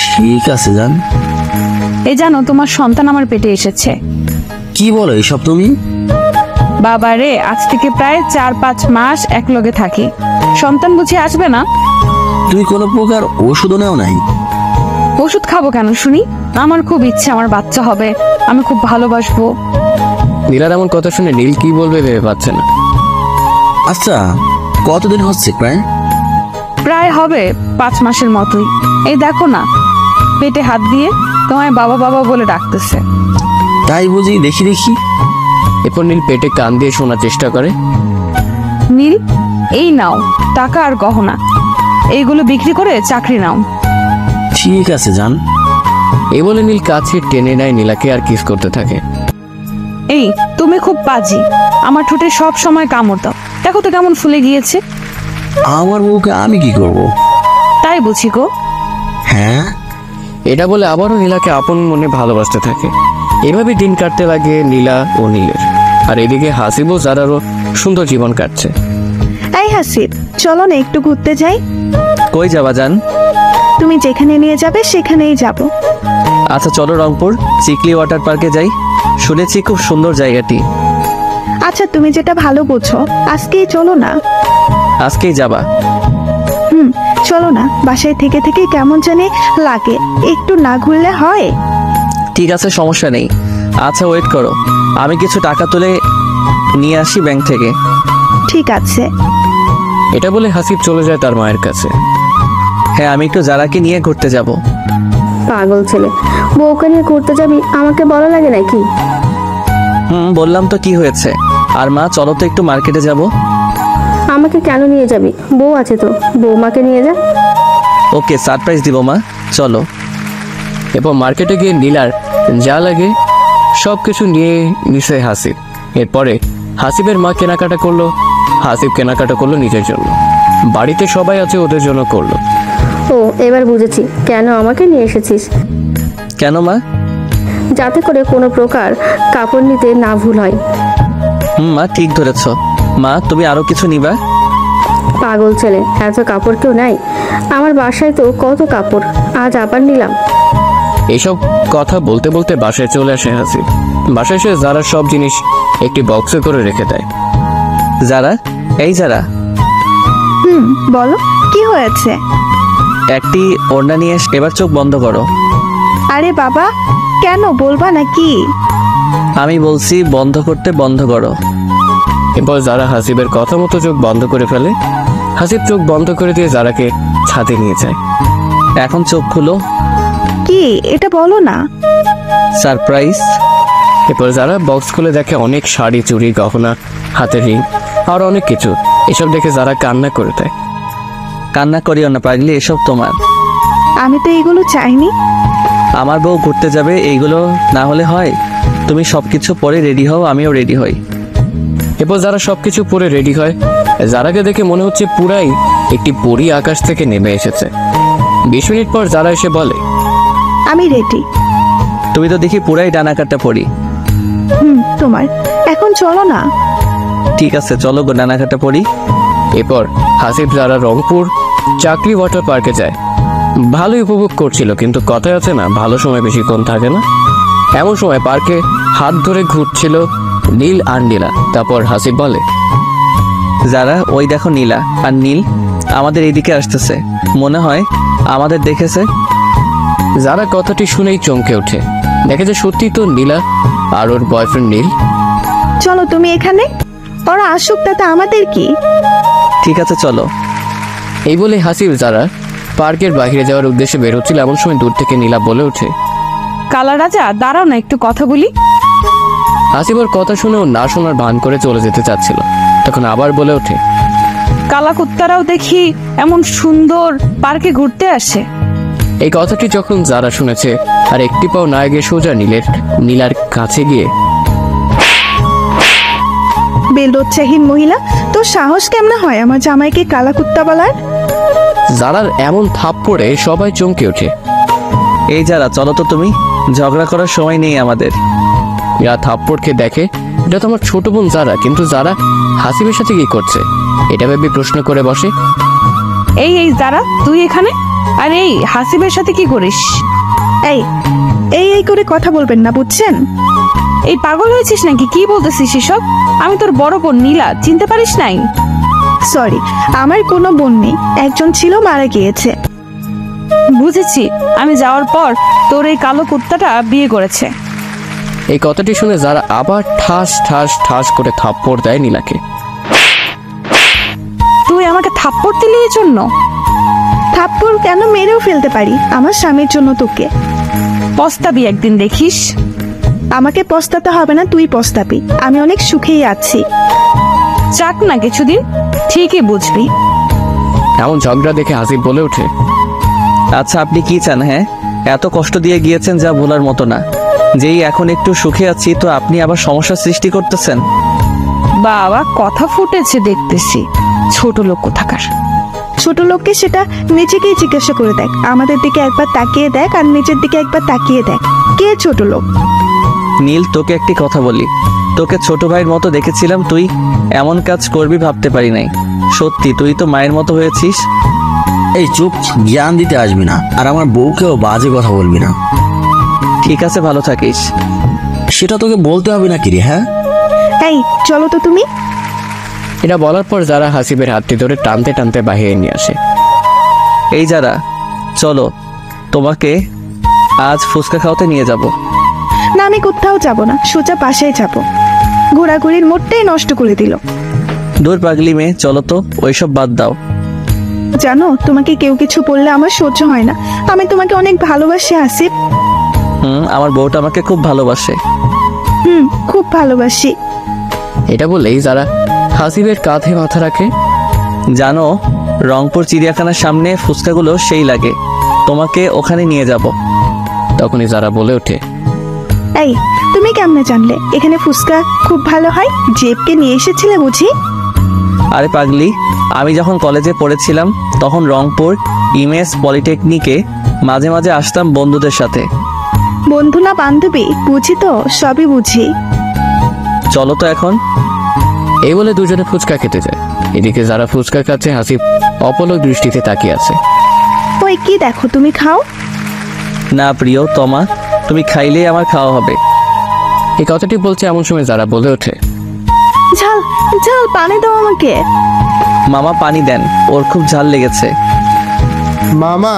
ঠিক আছে জান। এই জানো, তোমার সন্তান আমার পেটে এসেছে। কি বলো এসব তুমি? বাবারে, আজ থেকে প্রায় 4-5 মাস একলগে থাকি, সন্তান বুঝি আসবে না? তুমি কোনো প্রকার ওষুধও নেও নাই? ওষুধ খাবো কেন শুনি? আমার খুব ইচ্ছে আমার বাচ্চা হবে, আমি খুব ভালোবাসবো। নীলার এমন কথা শুনে নীল কি বলবে ভেবে পাচ্ছে না। আচ্ছা, কতদিন হচ্ছে প্রায়? প্রায় হবে 5 মাসের মতোই। এই দেখো না, পেটে হাত দিয়ে তোমায় বাবা বাবা বলে ডাকতেছে। তাই বুঝি? দেখি দেখি। এরপর নীল পেটে কান দিয়ে শোনার চেষ্টা করে। নীল, এই নাও টাকা আর গহনা, এইগুলো বিক্রি করে চাকরি নাও। ঠিক আছে জান। এই বলে নীল কাছে টেনে নেয় নীলাকে আর কিস করতে থাকে। এই তুমি খুব বাজি, আমার ঠোঁটে সব সময় কামড় দাও, দেখো তো কেমন ফুলে গিয়েছে। আমার বউকে আমি কি করব? তাই বুঝি গো। হ্যাঁ। এটা বলে আবারও নীলাকে আপন মনে ভালোবাসতে থাকে। এভাবে দিন কাটতে লাগে নীলা ও নীলের। আর এদিকে হাসিব ও জারারও সুন্দর জীবন কাটছে। এই হাসিব, চলো না একটু ঘুরতে যাই। কই যাবা জান? তুমি যেখানে নিয়ে যাবে সেখানেই যাব। আচ্ছা চলো রংপুর চিকলি ওয়াটার পার্কে যাই, শুনেছি খুব সুন্দর জায়গাটি। আচ্ছা তুমি যেটা ভালো বোঝো, আজকেই চলো না। আজকেই যাবা? চলো না, বাসায় থেকে থেকে কেমন জানি লাগে, একটু না ঘুরলে হয়? ঠিক আছে, সমস্যা নেই। আচ্ছা ওয়েট করো, আমি কিছু টাকা তুলে নিয়ে আসি ব্যাংক থেকে। ঠিক আছে। এটা বলে হাসিব চলে যায় তার মায়ের কাছে। হ্যাঁ, আমি একটু জারাকে নিয়ে ঘুরতে যাব। পাগল ছেলে, বউকে নিয়ে ঘুরতে যাবি, আমাকে বলা লাগে নাকি? বললাম তো, কি হয়েছে? আর মা চলো তো একটু মার্কেটে যাব। আমাকে কেন নিয়ে যাবি? বউ আছে তো, বৌমাকে নিয়ে যা। ওকে, সারপ্রাইজ দিব মা, চলো। এরপর মার্কেটে গিয়ে নীলার যা লাগে সব কিছু নিয়ে নিছে হাসিব। এরপরে হাসিবের মা কেনাকাটা করলো, হাসিব কেনাকাটা করলো নিজের জন্য। বাড়িতে সবাই আছে, ওদের জন্য করলো। ও, এবার বুঝেছি কেন আমাকে নিয়ে এসেছিস। কেন মা? যাতে করে কোনো প্রকার কাপড় নিতে না ভুল হয়। মা ঠিক ধরেছ। মা তুমি আরো কিছু নিবা? পাগল ছেলে, এত কাপড় কেউ নাই, আমার বাসায় তো কত কাপড়, আজ আবার নিলাম। এইসব কথা বলতে বলতে বাসায় চলে আসে হাসিব। বাসায় এসে যারা সব জিনিস একটি বক্সে করে রেখে দেয়। যারা, এই যারা, বলো কি হয়েছে? একটি ওড়না নিয়ে এবার চোখ বন্ধ করো। আরে বাবা, কেন বলবা নাকি? আমি বলছি বন্ধ করতে, বন্ধ করো। এরপর যারা হাসিবের কথা মতো চোখ বন্ধ করে ফেলে। হাসিব চোখ বন্ধ করে দিয়ে যারাকে ছাদে নিয়ে যায়। এখন চোখ খুলো। কি এটা বলো না। সারপ্রাইজ। এরপর যারা বক্স খুলে দেখে অনেক শাড়ি, চুড়ি, গহনা, হাতের রিং আর অনেক কিছু। এসব দেখে যারা কান্না করে দেয়। কান্না করিও না পাগলি, এসব তোমার। আমি তো এগুলো চাইনি। আমার বউ ঘুরতে যাবে, এইগুলো না হলে হয়? তুমি সবকিছু পরে রেডি হও, আমিও রেডি হই। এরপর যারা সবকিছু পরে রেডি হয়, যারাকে দেখে মনে হচ্ছে পুরাই একটি পরী আকাশ থেকে নেমে এসেছে। 20 মিনিট পর যারা এসে বলে, আমি রেডি। তুমি তো দেখি পুরাই ডানাকাটা পরি। তোমার এখন চলো না। ঠিক আছে চলো গো, ডানাকাটা পরি। এরপর হাসিব যারা রংপুর চাকরি ওয়াটার পার্কে যায়। ভালোই উপভোগ করছিল, কিন্তু কথায় আছে না, ভালো সময় বেশিক্ষণ থাকে না। এমন সময় পার্কে হাত ধরে ঘুরছিল নীল আর নীলা। তারপর হাসিব বলে, যারা ওই দেখো নীলা আর নীল আমাদের এইদিকে আসতেছে, মনে হয় আমাদের দেখেছে। যারা কথাটি শুনেই চমকে ওঠে, দেখে যে সত্যি তো নীলা আর ওর বয়ফ্রেন্ড নীল। চলো তুমি এখানে, ওরা আসুক, তাতে আমাদের কি। ঠিক আছে চলো। এই বলে হাসিব যারা পার্কের বাইরে যাওয়ার উদ্দেশ্যে বের হচ্ছিল, এমন সময় দূর থেকে নীলা বলে ওঠে, কালা রাজা দাঁড়াও না, একটু কথা বলি। হাসিব ওর কথা শুনেও না শোনার ভান করে চলে যেতে চাচ্ছিল, তখন আবার বলে ওঠে, কালা কুত্তারাও দেখি এমন সুন্দর পার্কে ঘুরতে আসে। এই কথাটি যখন যারা শুনেছে আর একটি পাও না গিয়ে সোজা নীলার কাছে গিয়ে, বেলদোৎসাহীন মহিলা, তোর সাহস কেমনে হয় আমার জামাইকে কালা কুত্তা বলার? যারার এমন থাপ্পড়ে সবাই চমকে ওঠে। এই যারা, চলো তো, তুমি ঝগড়া করার সময় নেই আমাদের। ইয়া থাপ্পড়কে দেখে এটা তো আমার ছোট বোন যারা, কিন্তু যারা হাসিবের সাথে কি করছে এটা ভেবে প্রশ্ন করে বসে। এই যারা, তুই এখানে? আর এই হাসিবের সাথে কি করিস? এই এই করে কথা বলবেন না, বুঝছেন? এই পাগল হয়েছিস নাকি? কি বলতেছিস এসব? আমি তোর বড় বোন নীলা, চিনতে পারিস নাই? সরি, আমার কোনো বোন নেই, একজন ছিল, মারা গিয়েছে। বুঝেছি, আমি যাওয়ার পর তোর এই কালো কুত্তাটা বিয়ে করেছে। এই কথাটি শুনে যারা আবার ঠাস ঠাস ঠাস করে থাপ্পড় দেয় নীলাকে। তুই আমাকে থাপ্পড় দিলি এর জন্য? থাপ্পড় কেন, মেরেও ফেলতে পারি আমার স্বামীর জন্য। তোকে পস্তাবি একদিন, দেখিস। আমাকে পস্তাতে হবে না, তুই পস্তাবি। আমি অনেক সুখেই আছি। চাক না কিছুদিন, ঠিকই বুঝবি। এমন ঝগড়া দেখে হাসিব বলে ওঠে, আচ্ছা আপনি কি চান? হ্যাঁ, এত কষ্ট দিয়ে গিয়েছেন যা ভোলার মতো না। যেই এখন একটু সুখে আছি তো আপনি আবার সমস্যার সৃষ্টি করতেছেন। বাবা, কথা ফুটেছে দেখতেছি, ছোট লোক কোথাকার। ছোট লোককে সেটা নিজেকেই জিজ্ঞাসা করে দেখ। আমাদের দিকে একবার তাকিয়ে দেখ আর নিজের দিকে একবার তাকিয়ে দেখ, কে ছোট লোক? নীল, তোকে একটি কথা বলি, তোকে ছোট ভাইয়ের মতো দেখেছিলাম, তুই এমন কাজ করবি ভাবতে পারি নাই। সত্যি তুই তো মায়ের মতো হয়েছিস। এই চুপ, জ্ঞান দিতে আসবি না, আর আমার বউকেও বাজে কথা বলবি না। ঠিক আছে, ভালো থাকিস। সেটা তোকে বলতে হবে না কি রে? হ্যাঁ, এই চলো তো তুমি। এটা বলার পর যারা হাসিবের হাতটি ধরে টানতে টানতে বাহিরে নিয়ে আসে। এই যারা, চলো, তোমাকে আজ ফুচকা খাওয়াতে নিয়ে যাব। না, আমি কোথাও যাব না, সোজা পাশেই যাব। ঘোরাঘুরির মোড়টাই নষ্ট করে দিল। দূর পাগলি মেয়ে, চলো তো, ওইসব বাদ দাও। জানো, তোমাকে কেউ কিছু বললে আমার সহ্য হয় না। আমি তোমাকে অনেক ভালোবাসি হাসিব। আমার বউটা আমাকে খুব ভালোবাসে। খুব ভালোবাসি। এটা বলেই যারা হাসিবের কাঁধে মাথা রাখে। জানো, রংপুর চিড়িয়াখানার সামনে ফুচকাগুলো সেই লাগে, তোমাকে ওখানে নিয়ে যাব। তখনই যারা বলে ওঠে, এই তুমি কেমনে জানলে এখানে ফুচকা খুব ভালো হয়? জেবকে নিয়ে এসেছিলে বুঝি? আরে পাগলি, আমি যখন কলেজে পড়েছিলাম তখন রংপুর ইমেজ পলিটেকনিকে মাঝে মাঝে আসতাম বন্ধুদের সাথে। বন্ধু না বান্ধবী, বুঝি তো, সবই বুঝি। চলো তো এখন। এই বলে দুজনে ফুচকা খেতে যায়। এদিকে যারা ফুচকা খাচ্ছে, হাসিব অপলক দৃষ্টিতে তাকিয়ে আছে। ওই কি দেখো, তুমি খাও না প্রিয় তমা, তুমি খাইলেই আমার খাওয়া হবে। এই কথাটি বলছে এমন সময় যারা বলে ওঠে, ঝাল ঝাল, পানি দাও আমাকে। মামা পানি দেন, ওর খুব ঝাল লেগেছে। মামা,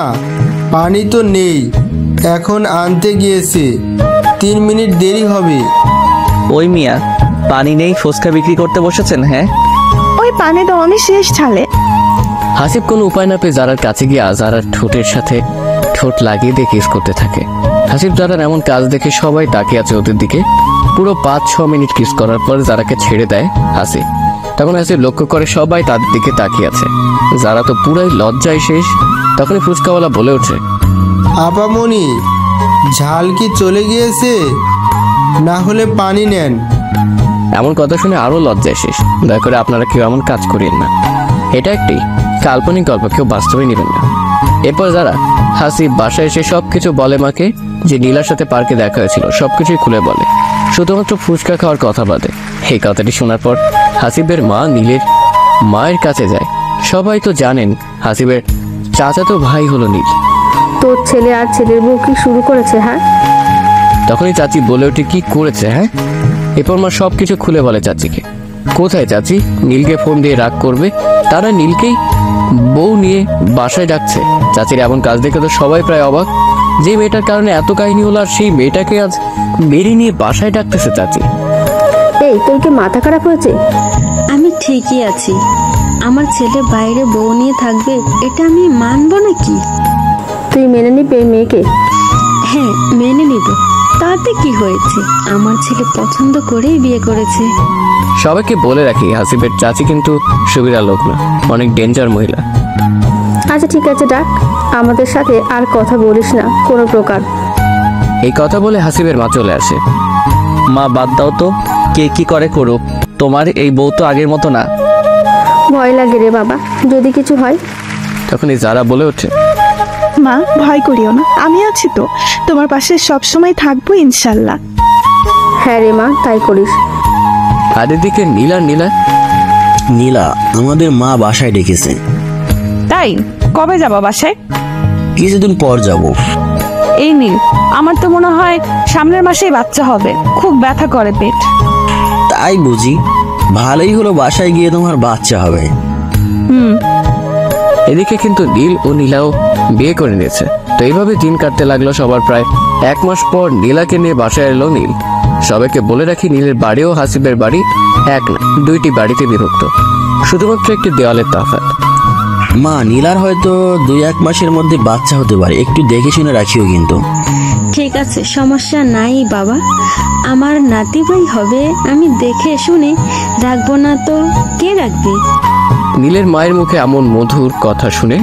পানি তো নেই, এখন আনতে গিয়েছে, 3 মিনিট দেরি হবে। ওই মিয়া, পানি নেই, ফুচকা বিক্রি করতে বসেছেন? হ্যাঁ, ওই পানি দাও, আমি শেষ ঝালে। হাসিব কোনো উপায় না পেয়ে যারার কাছে গিয়ে যারার ঠোঁটের সাথে ঠোঁট লাগিয়ে দিয়ে কিস করতে থাকে। হাসিব যারার এমন কাজ দেখে সবাই তাকিয়ে আছে ওদের দিকে। পুরো 5-6 মিনিট কিস করার পর যারাকে ছেড়ে দেয় হাসিব। তখন হাসিব লক্ষ্য করে সবাই তাদের দিকে তাকিয়ে আছে। যারা তো পুরাই লজ্জায় শেষ। তখনই ফুচকাওয়ালা বলে ওঠে, আপামনি, ঝাল কি চলে গিয়েছে? না হলে পানি নেন। এমন কথা শুনে আরো লজ্জায় শেষ। দয়া করে আপনারা কেউ এমন কাজ করেন না, এটা একটি কাল্পনিক গল্প, কেউ বাস্তবে নেবেন না। এরপর যারা হাসিব বাসায় এসে সবকিছু বলে মাকে, যে নীলার সাথে পার্কে দেখা হয়েছিল সবকিছুই খুলে বলে, শুধুমাত্র ফুচকা খাওয়ার কথা বাদে। এই কথাটি শোনার পর হাসিবের মা নীলের মায়ের কাছে যায়। সবাই তো জানেন হাসিবের চাচাতো ভাই হলো নীল। তোর ছেলে আর ছেলের বউ কি শুরু করেছে? হ্যাঁ, তখনই চাচি বলে ওঠে, কি করেছে? হ্যাঁ, এরপর মা সবকিছু খুলে বলে চাচিকে। কোথায় চাচি নীলকে ফোন দিয়ে রাগ করবে, তারা নীলকেই বউ নিয়ে বাসায় ডাকছে। চাচির এমন কাজ দেখে তো সবাই প্রায় অবাক, যে মেয়েটার কারণে এত কাহিনী হলো, আর সেই মেয়েটাকে আজ বেরিয়ে নিয়ে বাসায় ডাকতেছে চাচি। এই তোর কি মাথা খারাপ হয়েছে? আমি ঠিকই আছি। আমার ছেলে বাইরে বউ নিয়ে থাকবে, এটা আমি মানবো নাকি? তুই মেনে নিবি এই মেয়েকে? হ্যাঁ, মেনে নিব। তাতে কি হয়েছে? আমার ছেলে পছন্দ করেই বিয়ে করেছে। সবাইকে বলে রাখি, হাসিবের চাচি কিন্তু সুবিধা লোক না, অনেক ডেঞ্জার মহিলা। আচ্ছা ঠিক আছে, ডাক। আমাদের সাথে আর কথা বলিস না কোনো প্রকার। এই কথা বলে হাসিবের মা চলে আসে। মা বাদ দাও তো, কে কি করে করুক, তোমার এই বউ তো আগের মতো না। ভয় লাগে রে বাবা, যদি কিছু হয়। তখনই যারা বলে ওঠে, মা ভয় করিও না, আমি আছি তো, তোমার পাশে সব সময় থাকবো ইনশাল্লাহ। হ্যাঁ রে মা, তাই করিস। আর এদিকে নীলা, আমাদের মা বাসায় ডেকেছে। তাই? কবে যাবা বাসায়? কিছুদিন পর যাব। এই নীল, আমার তো মনে হয় সামনের মাসেই বাচ্চা হবে, খুব ব্যথা করে পেট। তাই বুঝি? ভালোই হলো, বাসায় গিয়ে তোমার বাচ্চা হবে। এদিকে কিন্তু নীল ও নীলাও বিয়ে করে নিয়েছে। তো এইভাবে দিন কাটতে লাগলো সবার। প্রায় 1 মাস পর নীলাকে নিয়ে বাসায় এলো নীল। সবাইকে বলে রাখি, নীলের বাড়ি ও হাসিবের বাড়ি এক না, 2টি বাড়িতে বিভক্ত, শুধুমাত্র একটি দেওয়ালের তফাৎ। মা, নীলার হয়তো 2-1 মাসের মধ্যে বাচ্চা হতে পারে, একটু দেখে শুনে রাখিও কিন্তু। ঠিক আছে, সমস্যা নাই বাবা, আমার নাতি ভাই হবে, আমি দেখে শুনে রাখবো না তো কে রাখবে? নীলের মায়ের মুখে এমন মধুর কথা শুনে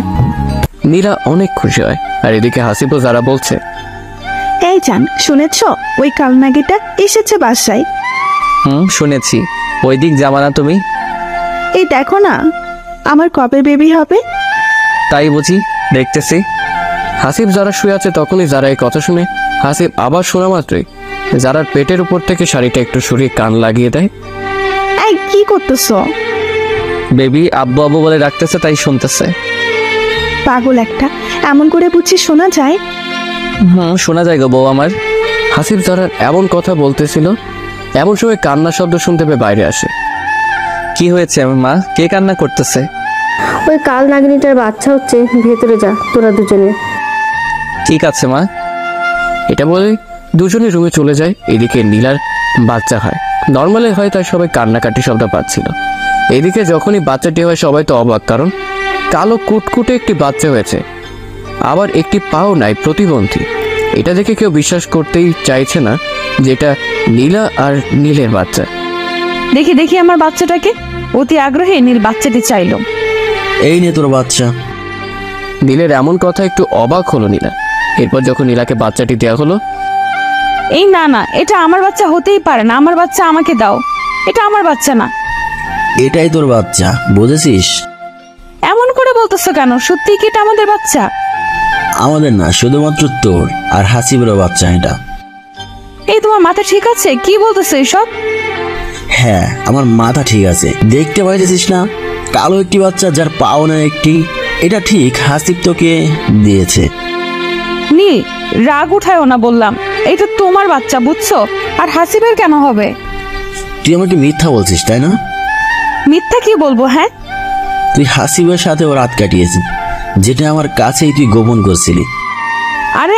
নীলা অনেক খুশি হয়। আর এদিকে হাসিবও যারা বলছে, এই জান, শুনেছ ওই কালনাগিটা এসেছে বাসায়? শুনেছি। ওই দিক যাবা না তুমি? এই দেখো না, আমার কবে বেবি হবে? তাই বুঝি, দেখতেছি। হাসিব যারা শুয়ে আছে তখনই যারা এই কথা শুনে হাসিব আবার শোনা মাত্রই যারার পেটের উপর থেকে শাড়িটা একটু সরিয়ে কান লাগিয়ে দেয়। এই কি করতেছ? বেবি আব্বু আব্বু বলে ডাকতেছে, তাই শুনতেছে। পাগল একটা, এমন করে বুঝছি শোনা যায়? শোনা যায় গো বউ আমার। হাসিব যারার এমন কথা বলতেছিল, এমন সময় কান্না শব্দ শুনতে পেয়ে বাইরে আসে। কি হয়েছে মা? কে কান্না করতেছে? ওই কাল নাগিনীটার বাচ্চা হচ্ছে, ভেতরে যা তোরা দুজনে। ঠিক আছে মা। এটা বলে দুজনে রুমে চলে যায়। এদিকে নীলার বাচ্চা হয়, নর্মালি হয়, তাই সবাই কান্নাকাটি শব্দ পাচ্ছিল। এদিকে যখনই বাচ্চাটি হয় সবাই তো অবাক, কারণ কালো কুটকুটে একটি বাচ্চা হয়েছে, আবার একটি পাও নাই, প্রতিবন্ধী। এটা দেখে কেউ বিশ্বাস করতেই চাইছে না যেটা নীলা আর নীলের বাচ্চা। দেখি দেখি আমার বাচ্চাটাকে। অতি আগ্রহে নীল বাচ্চাটি চাইলো। এই নে তোর বাচ্চা। নীলের এমন কথা একটু অবাক হলো নীলা। এরপর যখন নীলাকে বাচ্চাটি দেওয়া হলো, এই না না, এটা আমার বাচ্চা হতেই পারে না, আমার বাচ্চা আমাকে দাও, এটা আমার বাচ্চা না। এটাই তোর বাচ্চা, বুঝেছিস? এমন করে বলতেছো কেন? সত্যি কি এটা আমাদের বাচ্চা? আমাদের না, শুধুমাত্র তোর আর হাসিবেরও বাচ্চা এটা। এই তোমার মাথা ঠিক আছে? কি বলতেছো এসব? হ্যাঁ, আমার মাথা ঠিক আছে। দেখতে পাইতেছিস না, কালো একটি বাচ্চা যার পাও না একটি। এটা ঠিক হাসিব তোকে দিয়েছে। নীল, রাগ উঠায়ও না বললাম, এটা তোমার বাচ্চা, বুঝছো? আর হাসিবের কেন হবে? তুই আমাকে মিথ্যা বলছিস, তাই না? মিথ্যা কি বলবো? হ্যাঁ, তুই হাসিবের সাথেও রাত কাটিয়েছিস, যেটা আমার কাছেই তুই গোপন করছিলি। আরে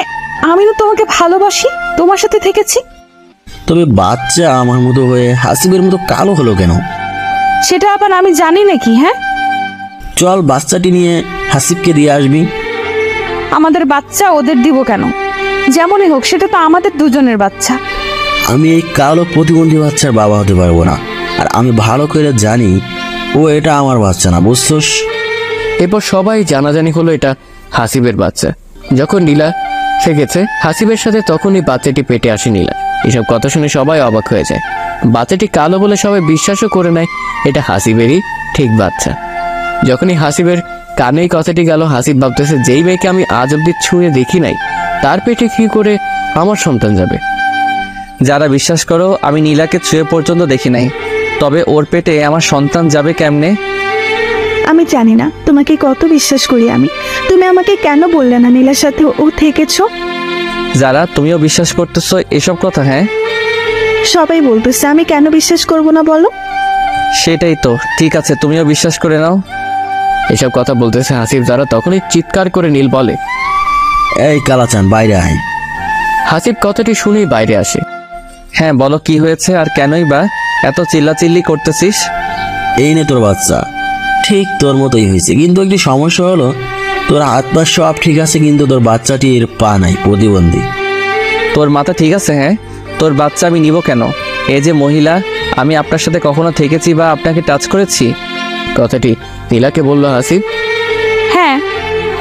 আমি তো তোমাকে ভালোবাসি, তোমার সাথে থেকেছি। তবে বাচ্চা আমার মতো হয়ে হাসিবের মতো কালো হলো কেন? সেটা আবার আমি জানি নাকি? হ্যাঁ, চল বাচ্চাটি নিয়ে হাসিবকে দিয়ে আসবি। আমাদের বাচ্চা ওদের দিব কেন? যেমনই হোক, সেটা তো আমাদের দুজনের বাচ্চা। আমি এই কালো প্রতিবন্ধী বাচ্চার বাবা হতে পারবো না, আর আমি ভালো করে জানি ও এটা আমার বাচ্চা না, বুঝছস? এরপর সবাই জানাজানি হলো এটা হাসিবের বাচ্চা। যখন নীলা থেকেছে হাসিবের সাথে, তখনই বাচ্চাটি পেটে আসে নীলা। এসব কথা শুনে সবাই অবাক হয়ে যায়। বাচ্চাটি কালো বলে সবাই বিশ্বাসও করে নেয় এটা হাসিবেরই ঠিক বাচ্চা। যখনই হাসিবের কানে কথাটি গেল, হাসিব ভাবতেছে, যেই মেয়েকে আমি আজ অব্দি ছুঁয়ে দেখি নাই, তার পেটে কি করে আমার সন্তান যাবে? যারা বিশ্বাস করো আমি নীলাকে ছুঁয়ে পর্যন্ত দেখি নাই, তবে ওর পেটে আমার সন্তান যাবে কেমনে? আমি জানি না তোমাকে কত বিশ্বাস করি আমি। তুমি আমাকে কেন বললে না নীলার সাথে ও থেকেছো? যারা তুমিও বিশ্বাস করতেছো এসব কথা? হ্যাঁ, সবাই বলতেছে, আমি কেন বিশ্বাস করব না বলো? সেটাই তো। ঠিক আছে, তুমিও বিশ্বাস করে নাও। এসব কথা বলতেছে হাসিব যারা, তখনই চিৎকার করে নীল বলে, এই কালাচান, বাইরে আয়। হাসিব কথাটি শুনেই বাইরে আসে। হ্যাঁ বলো, কি হয়েছে আর কেনই বা এত চিল্লাচিল্লি করতেছিস? এই নে তোর বাচ্চা। ঠিক তোর মতোই হয়েছে, কিন্তু একটি সমস্যা হলো তোর হাত পা সব ঠিক আছে, কিন্তু তোর বাচ্চাটির পা নাই, প্রতিবন্ধী। তোর মাথা ঠিক আছে? হ্যাঁ, তোর বাচ্চা আমি নিব কেন? এই যে মহিলা, আমি আপনার সাথে কখনো থেকেছি বা আপনাকে টাচ করেছি? কথাটি নীলাকে বলল হাসিব। হ্যাঁ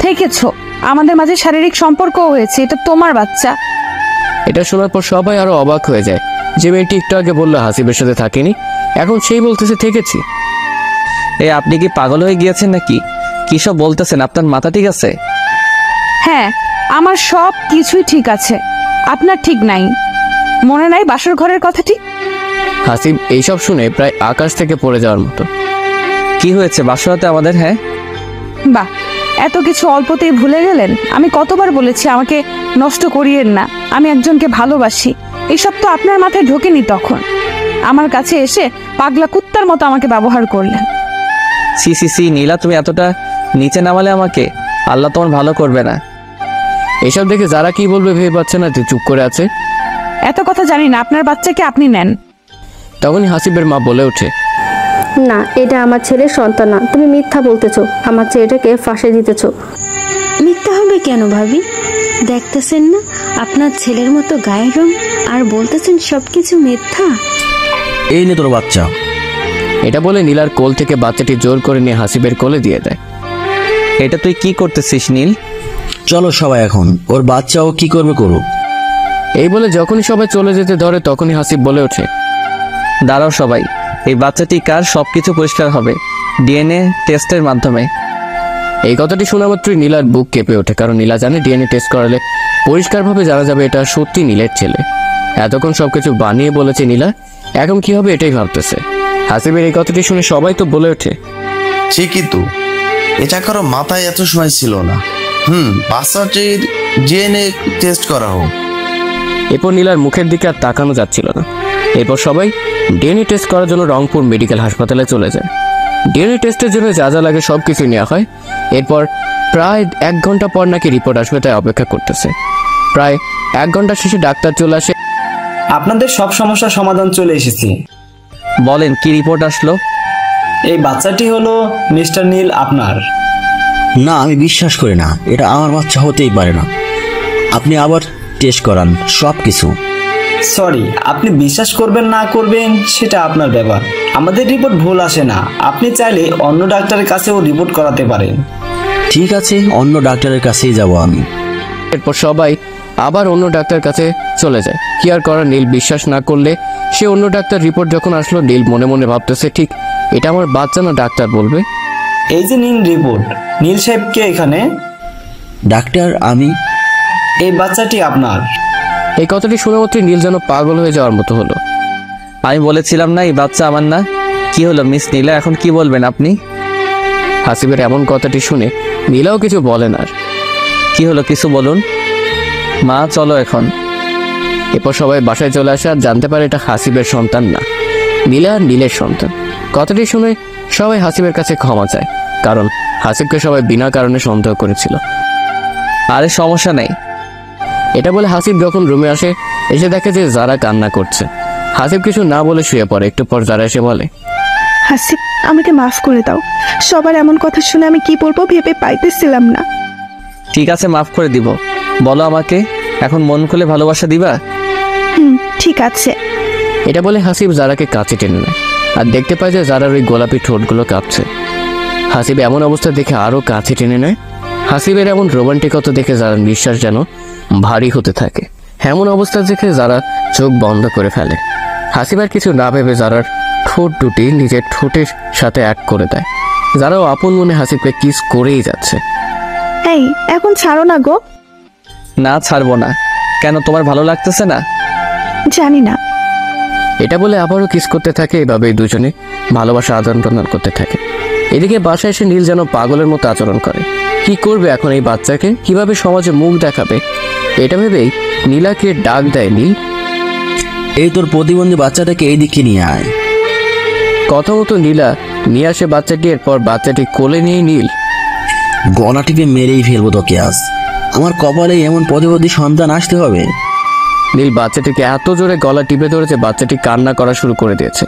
থেকেছো, আমাদের মাঝে শারীরিক সম্পর্কও হয়েছে, এটা তোমার বাচ্চা। এটা শোনার পর সবাই আরো অবাক হয়ে যায়। যে মেয়েটি একটু আগে বললো হাসিবের সাথে থাকেনি, এখন সেই বলতেছে থেকেছি। আপনি কি পাগল হয়ে গিয়েছেন নাকি? কি সব বলতেছেন? আপনার মাথা ঠিক আছে? হ্যাঁ, আমার সব কিছুই ঠিক আছে, আপনার ঠিক নাই। মনে নাই বাসর ঘরের কথাটি? হাসিব এইসব শুনে প্রায় আকাশ থেকে পড়ে যাওয়ার মতো। কি হয়েছে বাসরাতে আমাদের? হ্যাঁ, বাহ, এত কিছু অল্পতেই ভুলে গেলেন। আমি কতবার বলেছি আমাকে নষ্ট করিয়েন না, আমি একজনকে ভালোবাসি। এইসব তো আপনার মাথায় ঢোকেনি তখন। আমার কাছে এসে পাগলা কুত্তার মতো আমাকে ব্যবহার করলেন। সি সি সি নীলা, তুমি এতটা নিচে নামালে আমাকে, আল্লাহ তোমার ভালো করবে না। এসব দেখে যারা কি বলবে ভেবে পাচ্ছে না, চুপ করে আছে। এত কথা জানি না, আপনার বাচ্চাকে আপনি নেন। তখনই হাসিবের মা বলে ওঠে, না, এটা আমার ছেলের সন্তান না, তুমি মিথ্যা বলতেছো, আমার ছেলেটাকে ফাঁসে দিতেছো। মিথ্যা হবে কেন ভাবি? দেখতেছেন না আপনার ছেলের মতো গায়ের রং, আর বলতেছেন সবকিছু মিথ্যা। এই নে তোর বাচ্চা। এটা বলে নীলার কোল থেকে বাচ্চাটি জোর করে নিয়ে হাসিবের কোলে দিয়ে দেয়। এটা তুই কি করতেছিস নীল? চলো সবাই এখন, ওর বাচ্চাও কি করবে করুক। এই বলে যখনই সবাই চলে যেতে ধরে তখনই হাসিব বলে ওঠে, দাঁড়াও সবাই, এই বাচ্চাটি কার সবকিছু পরিষ্কার হবে ডিএনএ টেস্টের মাধ্যমে। এই কথাটি শোনা মাত্রই নীলার বুক কেঁপে ওঠে, কারণ নীলা জানে ডিএনএ টেস্ট করালে পরিষ্কারভাবে জানা যাবে এটা সত্যি নীলের ছেলে। এতক্ষণ সবকিছু বানিয়ে বলেছে নীলা, এখন কি হবে এটাই ভাবতেছে। হাসিবের এই কথাটি শুনে সবাই তো বলে ওঠে, ঠিকই তো, এটা কারো মাথায় এত সময় ছিল না। বাচ্চাটির ডিএনএ টেস্ট করা হোক। এরপর নীলার মুখের দিকে আর তাকানো যাচ্ছিল না। এরপর সবাই ডিএনএ টেস্ট করার জন্য রংপুর মেডিকেল হাসপাতালে চলে যায়। ডিএনএ টেস্টের জন্য যা যা লাগে সব কিছু নেওয়া হয়। এরপর প্রায় 1 ঘন্টা পর নাকি রিপোর্ট আসবে, তাই অপেক্ষা করতেছে। প্রায় 1 ঘন্টা শেষে ডাক্তার চলে আসে। আপনাদের সব সমস্যার সমাধান চলে এসেছে। বলেন কি রিপোর্ট আসলো? এই বাচ্চাটি হলো মিস্টার নীল আপনার। না, আমি বিশ্বাস করি না, এটা আমার বাচ্চা হতেই পারে না। আপনি আবার টেস্ট করান সব কিছু। সরি, আপনি বিশ্বাস করবেন না করবেন সেটা আপনার ব্যাপার। আমাদের রিপোর্ট ভুল আসে না, আপনি চাইলে অন্য ডাক্তারের কাছেও রিপোর্ট করাতে পারেন। ঠিক আছে, অন্য ডাক্তারের কাছেই যাব আমি। এরপর সবাই আবার অন্য ডাক্তার কাছে চলে যায়। কি আর করার, নীল বিশ্বাস না করলে সে অন্য ডাক্তার রিপোর্ট যখন আসলো, নীল মনে মনে ভাবতেছে ঠিক এটা আমার বাচ্চা না ডাক্তার বলবে। এই যে নিন রিপোর্ট। নীল সাহেব কে এখানে? ডাক্তার আমি। এই বাচ্চাটি আপনার। এই কথাটি শুনে মাত্রই নীল যেন পাগল হয়ে যাওয়ার মতো হলো। আমি বলেছিলাম না এই বাচ্চা আমার না? কি হলো মিস নীলা, এখন কি বলবেন আপনি? হাসিবের এমন কথাটি শুনে নীলাও কিছু বলে না। কি হলো, কিছু বলুন। মা চলো এখন। এরপর সবাই বাসায় চলে আসে আর জানতে পারে এটা হাসিবের সন্তান না, নীলা আর নীলের সন্তান। কথাটি শুনে সবাই হাসিবের কাছে ক্ষমা চায়, কারণ হাসিবকে সবাই বিনা কারণে সন্দেহ করেছিল। আরে সমস্যা নেই। এটা বলে হাসিব যখন রুমে আসে, এসে দেখে যে যারা কান্না করছে। হাসিব কিছু না বলে শুয়ে পড়ে। একটু পর যারা এসে বলে, হাসিব, আমাকে মাফ করে দাও। সবার এমন কথা শুনে আমি কি বলবো ভেবে পাইতেছিলাম না। ঠিক আছে, মাফ করে দিব। বলো আমাকে, এখন মন খুলে ভালোবাসা দিবা? ঠিক আছে। এটা বলে হাসিব যারাকে কাছে টেনে নেয় আর দেখতে পায় যে যারার ওই গোলাপি ঠোঁটগুলো কাঁপছে। হাসিব এমন অবস্থা দেখে আরো কাছে টেনে নেয়। হাসিবের এমন রোমান্টিকতা দেখে যারা নিঃশ্বাস যেন ভারী হতে থাকে। এমন অবস্থা দেখে যারা চোখ বন্ধ করে ফেলে। হাসিব আর কিছু না ভেবে যারার ঠোঁট দুটি নিজের ঠোঁটের সাথে এক করে দেয়। যারাও আপন মনে হাসিবকে কিস করেই যাচ্ছে। এই, এখন ছাড়ো না গো। না, ছাড়বো না। কেন, তোমার ভালো লাগতেছে না? জানি না। এটা বলে আবারও কিস করতে থাকে। এভাবেই দুজনে ভালোবাসা আদান প্রদান করতে থাকে। এদিকে বাসায় এসে নীল যেন পাগলের মতো আচরণ করে। কি করবে এখন এই বাচ্চাকে, কিভাবে সমাজে মুখ দেখাবে, এটা ভেবেই নীলাকে ডাক দেয় নীল। এই তোর প্রতিবন্ধী বাচ্চাটাকে এই দিকে নিয়ে আয়। কথা মতো নীলা নিয়ে আসে বাচ্চাটি। এরপর বাচ্চাটি কোলে নিয়ে নীল গলা টিপে মেরেই ফেলবো তোকে আজ। আমার কপালে এমন প্রতিবন্ধী সন্তান আসতে হবে। নীল বাচ্চাটিকে এত জোরে গলা টিপে ধরেছে বাচ্চাটি কান্না করা শুরু করে দিয়েছে।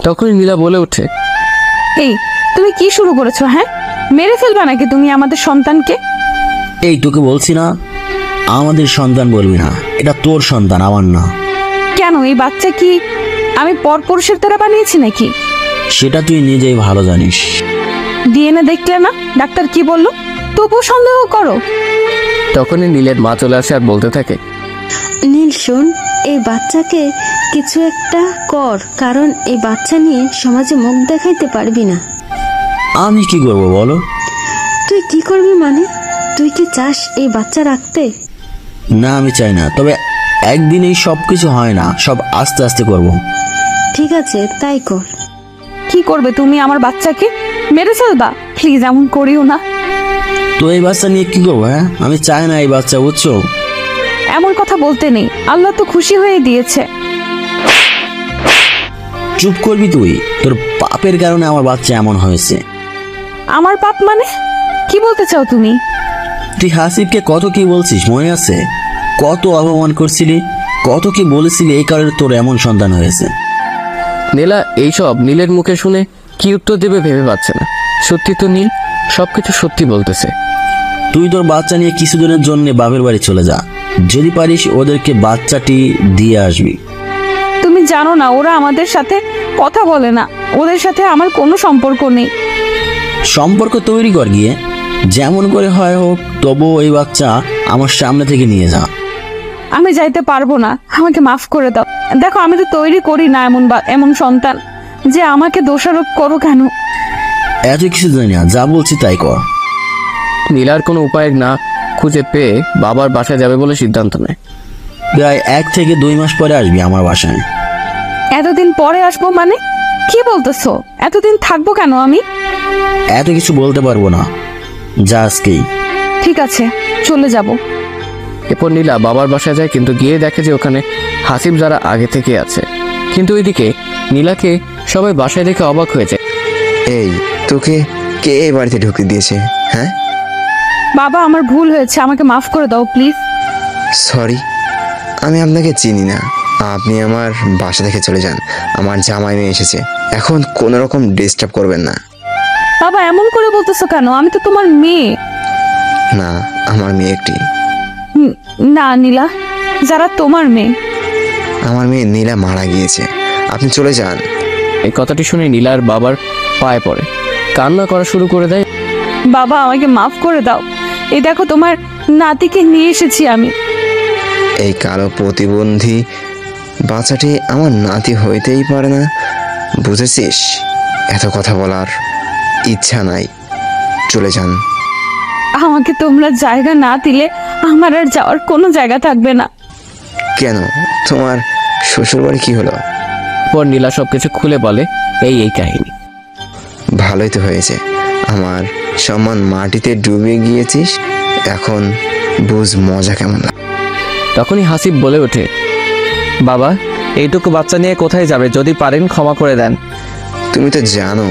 তখনই নীলা বলে ওঠে, এই তুমি কি শুরু করেছো? হ্যাঁ, মেরে ফেলবা নাকি তুমি আমাদের সন্তানকে? এই তোকে বলছি না আমাদের সন্তান বলবি না, এটা তোর সন্তান, আমার না। কেন, এই বাচ্চা কি আমি পরপুরুষের দ্বারা বানিয়েছি নাকি? সেটা তুই নিজেই ভালো জানিস। ডিএনএ দেখলে না ডাক্তার কি বললো, তবু সন্দেহ করো? তখনই নীলের মা চলে আসে আর বলতে থাকে, নীল শোন, এই বাচ্চাকে কিছু একটা কর, কারণ এই বাচ্চা নিয়ে সমাজে মুখ দেখাইতে পারবি না। আমি কি করবো বলো? তুই কি করবি মানে? তুই কি চাস এই বাচ্চা রাখতে? না, আমি চাই না, তবে একদিনেই সব কিছু হয় না, সব আস্তে আস্তে করব। ঠিক আছে, তাই কর। কি করবে তুমি আমার বাচ্চাকে? মেরে ফেলবা? প্লিজ এমন করিও না। তো এই বাচ্চা নিয়ে কি করবো? হ্যাঁ, আমি চাই না এই বাচ্চা, বুঝছো? এমন কথা বলতে নেই, আল্লাহ তো খুশি হয়ে দিয়েছে। চুপ করবি তুই? তোর পাপের কারণে আমার বাচ্চা এমন হয়েছে। আমার পাপ মানে? কি বলতে চাও তুমি? তুই হাসিবকে কত কি বলছিস মনে আছে? কত অপমান করছিলি, কত কি বলেছিলি, এই কারণে তোর এমন সন্তান হয়েছে। নীলা এইসব নীলের মুখে শুনে কি উত্তর দেবে ভেবে পাচ্ছে না। সত্যি তো নীল সবকিছু সত্যি বলতেছে। তুই তোর বাচ্চা নিয়ে কিছুদিনের জন্য বাপের বাড়ি চলে যা, যদি পারিস ওদেরকে বাচ্চাটি দিয়ে আসবি। তুমি জানো না ওরা আমাদের সাথে কথা বলে না, ওদের সাথে আমার কোনো সম্পর্ক নেই। সম্পর্ক তৈরি কর গিয়ে, যেমন করে হয় হোক, তবু ওই বাচ্চা আমার সামনে থেকে নিয়ে যা। আমি যাইতে পারবো না, আমাকে মাফ করে দাও। দেখো আমি তো তৈরি করি না এমন সন্তান, যে আমাকে দোষারোপ করো কেন? এত কিছু জানি না, যা বলছি তাই কর। নীলার কোনো উপায় না খুঁজে পেয়ে বাবার বাসায় যাবে বলে সিদ্ধান্ত নেয়। প্রায় 1 থেকে 2 মাস পরে আসবি আমার বাসায়। এতদিন পরে আসবো মানে? কি বলতেছো? এতদিন থাকবো কেন আমি? এত কিছু বলতে পারবো না, যা আজকেই। ঠিক আছে, চলে যাব। এরপর নীলা বাবার বাসায় যায়, কিন্তু গিয়ে দেখে যে ওখানে হাসিব যারা আগে থেকে আছে। কিন্তু ওইদিকে নীলাকে সবাই বাসায় দেখে অবাক হয়ে যায়। এই তোকে কে এই বাড়িতে ঢুকতে দিয়েছে? হ্যাঁ বাবা, আমার ভুল হয়েছে, আমাকে মাফ করে দাও প্লিজ। সরি, আমি আপনাকে চিনি না। আপনি আমার বাসা থেকে চলে যান, আমার জামাই মেয়ে এসেছে, এখন কোনো রকম ডিস্টার্ব করবেন না। বাবা এমন করে বলতেছো কেন? আমি তো তোমার মেয়ে। না, আমার মেয়ে একটি। না নীলা, যারা তোমার মেয়ে। আমার মেয়ে নীলা মারা গিয়েছে, আপনি চলে যান। এই কথাটি শুনে নীলার বাবার পায়ে পড়ে, কান্না করা শুরু করে দেয়। বাবা আমাকে মাফ করে দাও, এই দেখো তোমার নাতিকে নিয়ে এসেছি আমি। এই কালো প্রতিবন্ধী বাচ্চাটি আমার নাতি হইতেই পারে না, বুঝেছিস? এত কথা বলার ইচ্ছা নাই, চলে যান। আমাকে তোমরা জায়গা না দিলে আমার আর যাওয়ার কোনো জায়গা থাকবে না। কেন, তোমার শ্বশুর বাড়ি কি হলো? পর নীলা সবকিছু খুলে বলে এই কাহিনী। ভালোই তো হয়েছে, আমার সম্মান মাটিতে ডুবে গিয়েছিস, এখন বুঝ মজা কেমন লাগে। তখনই হাসিব বলে ওঠে, বাবা এইটুকু বাচ্চা নিয়ে কোথায় যাবে? যদি পারেন ক্ষমা করে দেন। তুমি তো জানো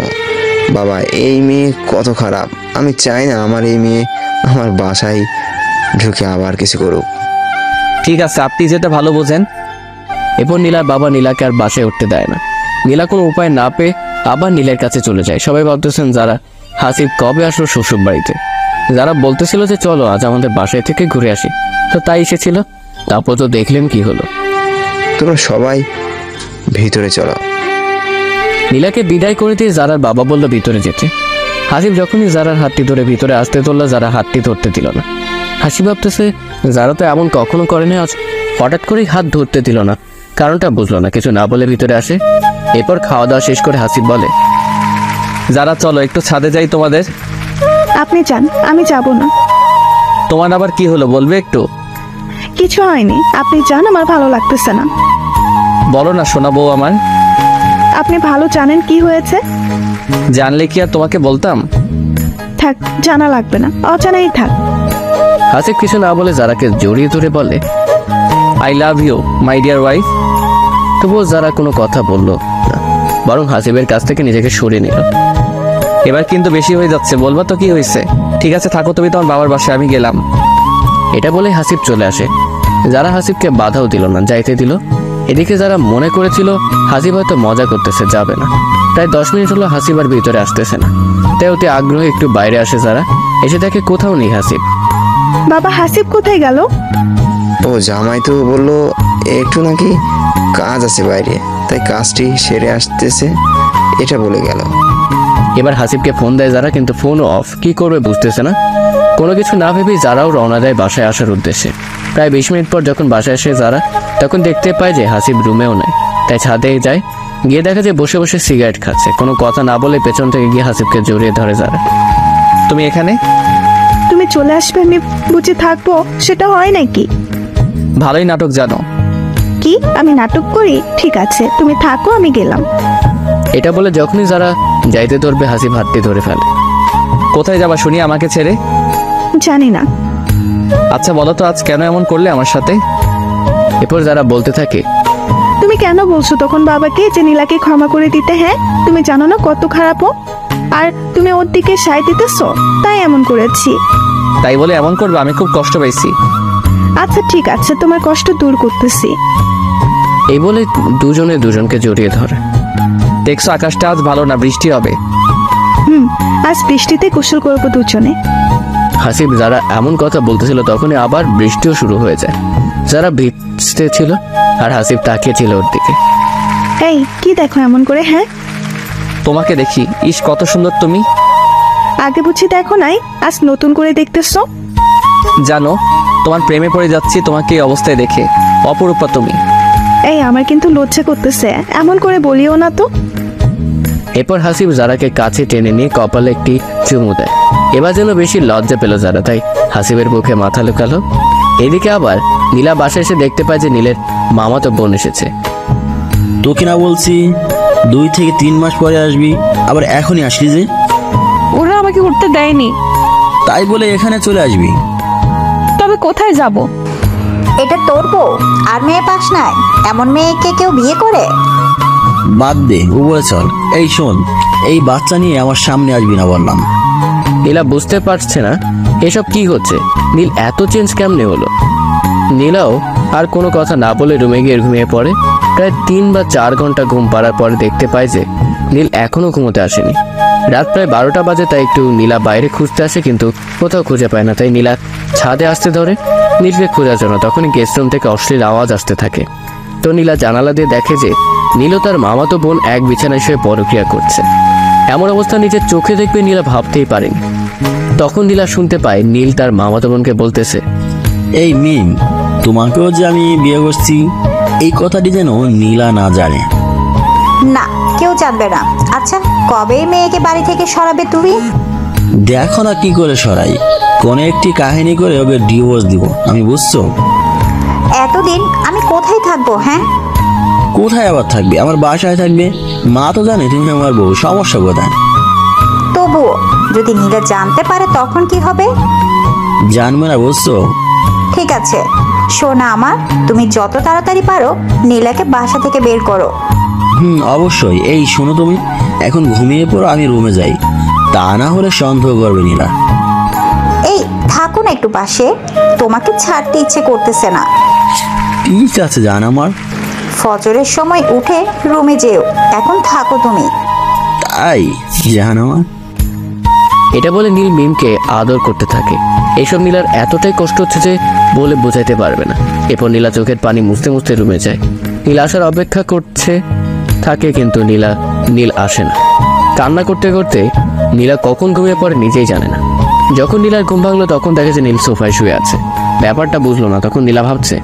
বাবা, এই মেয়ে কত খারাপ। আমি চাই না আমার এই মেয়ে আমার বাসায় ঢুকে আবার কিছু করুক। ঠিক আছে, আপনি যেটা ভালো বোঝেন। এরপর নীলার বাবা নীলাকে আর বাসায় উঠতে দেয় না। নীলা কোনো উপায় না পেয়ে আবার নীলের কাছে চলে যায়। সবাই ভাবতেছেন যারা হাসিব কবে আসলো শ্বশুর বাড়িতে। যারা বলতেছিল যে চলো আজ আমাদের বাসায় থেকে ঘুরে আসি, তো তাই এসেছিল। তারপর তো দেখলেন কি হলো। তোমরা সবাই ভিতরে চলো। নীলাকে বিদায় করে দিয়ে জারার বাবা বলল ভিতরে যেতে। হাসিব যখনই জারার হাতটি ধরে ভিতরে আসতে ধরলো, যারা হাতটি ধরতে দিল না। হাসি ভাবতেছে যারা তো এমন কখনো করেনি, আজ হঠাৎ করেই হাত ধরতে দিল না, কারণটা বুঝলো না। কিছু না বলে ভিতরে আসে। এরপর খাওয়া দাওয়া শেষ করে হাসিব বলে, যারা চলো একটু ছাদে যাই তোমাদের। আপনি যান, আমি যাব না। তোমার আবার কি হলো বলবে একটু? কিছু হয়নি, আপনি যান, আমার ভালো লাগতেছে না। বলো না শোনা বউ আমার। আপনি ভালো জানেন কি হয়েছে। জানলে কি আর তোমাকে বলতাম? থাক, জানা লাগবে না, অজানাই থাক। হাসিব কিছু না বলে যারাকে জড়িয়ে ধরে বলে, I love you my dear wife. তবুও যারা কোনো কথা বললো না, বরং হাসিবের কাছ থেকে নিজেকে সরিয়ে নিল। এবার কিন্তু বেশি হয়ে যাচ্ছে, বলবা তো কি হয়েছে? ঠিক আছে থাকো তুমি তোমার বাবার বাসায়, আমি গেলাম। এটা বলে হাসিব চলে আসে। যারা হাসিবকে বাধাও দিল না, যাইতে দিল। এদিকে যারা মনে করেছিল হাসিব হয়তো মজা করতেছে, যাবে না, প্রায় 10 মিনিট হলো হাসিব আর ভিতরে আসতেছে না। তাই অতি আগ্রহে একটু বাইরে আসে যারা, এসে দেখে কোথাও নেই হাসিব। বাবা হাসিব কোথায় গেল? ও জামাই তো বললো একটু নাকি কাজ আছে বাইরে, তাই কাজটি সেরে আসতেছে, এটা বলে গেল। এবার হাসিবকে ফোন দেয় যারা, কিন্তু ফোনও অফ। কি করবে বুঝতেছে না। কোনো কিছু না ভেবেই যারাও রওনা দেয় বাসায় আসার উদ্দেশ্যে। প্রায় 20 মিনিট পর যখন বাসায় আসে যারা, তখন দেখতে পায় যে হাসিব রুমেও নেই। তাই ছাদে যায়, গিয়ে দেখা যায় বসে বসে সিগারেট খাচ্ছে। কোনো কথা না বলে পেছন থেকে গিয়ে হাসিবকে জড়িয়ে ধরে যারা। তুমি এখানে? তুমি চলে আসবে আমি বুঝে থাকবো, সেটা হয় নাকি? ভালোই নাটক জানো। কি আমি নাটক করি? ঠিক আছে তুমি থাকো, আমি গেলাম। এটা বলে যখনই যারা যাইতে ধরবে হাসিব হাতটি ধরে ফেলে। কোথায় যাবা শুনি আমাকে ছেড়ে? জানি না। আচ্ছা বলো তো আজ কেন এমন করলে আমার সাথে? এরপর যারা বলতে থাকে, তুমি কেন বলছো তখন বাবাকে যে নীলাকে ক্ষমা করে দিতে? হ্যাঁ তুমি জানো না কত খারাপ ও, আর তুমি ওর দিকে সায় দিতেছো, তাই এমন করেছি। তাই বলে এমন করবে? আমি খুব কষ্ট পাইছি। আচ্ছা ঠিক আছে, তোমার কষ্ট দূর করতেছি। এই বলে দুজনে দুজনকে জড়িয়ে ধরে। দেখছো আকাশটা আজ ভালো না, বৃষ্টি হবে। আজ বৃষ্টিতে গোসল করবো দুজনে। হাসিব যারা এমন কথা বলতেছিল তখনই আবার বৃষ্টিও শুরু হয়ে যায়। যারা ভিজতে ছিল আর হাসিব তাকিয়েছিল ওর দিকে। এই কি দেখো এমন করে? হ্যাঁ তোমাকে দেখি, ইস কত সুন্দর তুমি। আগে বুঝি দেখো নাই, আজ নতুন করে দেখতেছো? জানো তোমার প্রেমে পড়ে যাচ্ছি তোমাকে এই অবস্থায় দেখে। অপরূপা তুমি। এই আমার কিন্তু লজ্জা করতেছে, এমন করে বলিও না তো। এরপর হাসিব যারাকে কাছে টেনে নিয়ে কপালে একটি চুমু দেয়। এবার যেন বেশি লজ্জা পেল যারা, তাই হাসিবের বুকে মাথা লুকালো। এদিকে আবার নীলা বাসায় এসে দেখতে পায় যে নীলের মামাতো বোন এসেছে। তোকে না বলছি 2 থেকে 3 মাস পরে আসবি, আবার এখনই আসলি যে? ওরা আমাকে উঠতে দেয়নি। তাই বলে এখানে চলে আসবি? তবে কোথায় যাব? এটা তোর বউ আর মেয়ে পাস নাই? এমন মেয়েকে কেউ বিয়ে করে? বাদ দে, ও বলে চল। এই শোন, এই বাচ্চা নিয়ে আমার সামনে আসবি না বললাম। নীলা বুঝতে পারছে না এসব কি হচ্ছে, নীল এত চেঞ্জ কেমনে হলো। নীলাও আর কোনো কথা না বলে রুমে গিয়ে ঘুমিয়ে পড়ে। প্রায় 3 বা 4 ঘন্টা ঘুম পাড়ার পরে দেখতে পায় যে নীল এখনো ঘুমোতে আসেনি। রাত প্রায় 12টা বাজে, তাই একটু নীলা বাইরে খুঁজতে আসে, কিন্তু কোথাও খুঁজে পায় না। তাই নীলা ছাদে আসতে ধরে নীলকে খোঁজার জন্য। তখনই গেস্ট রুম থেকে অশ্লীল আওয়াজ আসতে থাকে। তো নীলা জানালা দিয়ে দেখে যে নীল ও তার মামাতো বোন এক বিছানায় শুয়ে পরক্রিয়া করছে। এমন অবস্থা নিজের চোখে দেখবে নীলা ভাবতেই পারেনি। তখন নীলা শুনতে পায় নীল তার মামাতো বোনকে বলতেছে, এই মিম, তোমাকেও যে আমি বিয়ে করছি এই কথাটি যেন নীলা না জানে। না, কেউ জানবে না। আচ্ছা কবে মেয়েকে বাড়ি থেকে সরাবে তুমি? দেখো না কি করে সরাই, কোন একটি কাহিনী করে ওকে ডিভোর্স দিব আমি, বুঝছো? এতদিন আমি কোথায় থাকবো? হ্যাঁ কোথায় আবার থাকবে? আমার বাসায় থাকবে। মা তো জানে তুমি আমার বউ, সমস্যা কোথায়? তবুও যদি নীলা জানতে পারে তখন কি হবে? জানবে না, বুঝছো? ঠিক আছে সোনা আমার, তুমি যত তাড়াতাড়ি পারো নীলাকে বাসা থেকে বের করো। অবশ্যই। এই শোনো, তুমি এখন ঘুমিয়ে পড়ো, আমি রুমে যাই, তা না হলে সন্দেহ করবে নীলা। এই থাকো না একটু পাশে, তোমাকে ছাড়তে ইচ্ছে করতেছে না। ঠিক আছে জান আমার। ফজরের সময় উঠে রুমে যেও, এখন থাকো তুমি। তাই জান আমার। এটা বলে নীল মিমকে আদর করতে থাকে। এইসব নীলার এতটাই কষ্ট হচ্ছে যে বলে বোঝাইতে পারবে না। এরপর নীলা চোখের পানি মুছতে মুছতে রুমে যায়। নীল আসার অপেক্ষা করছে থাকে, কিন্তু নীল আসে না। কান্না করতে করতে নীলা কখন ঘুমিয়ে পড়ে নিজেই জানে না। যখন নীলার ঘুম ভাঙলো তখন দেখে যে নীল সোফায় শুয়ে আছে। ব্যাপারটা বুঝলো না। তখন নীলা ভাবছে,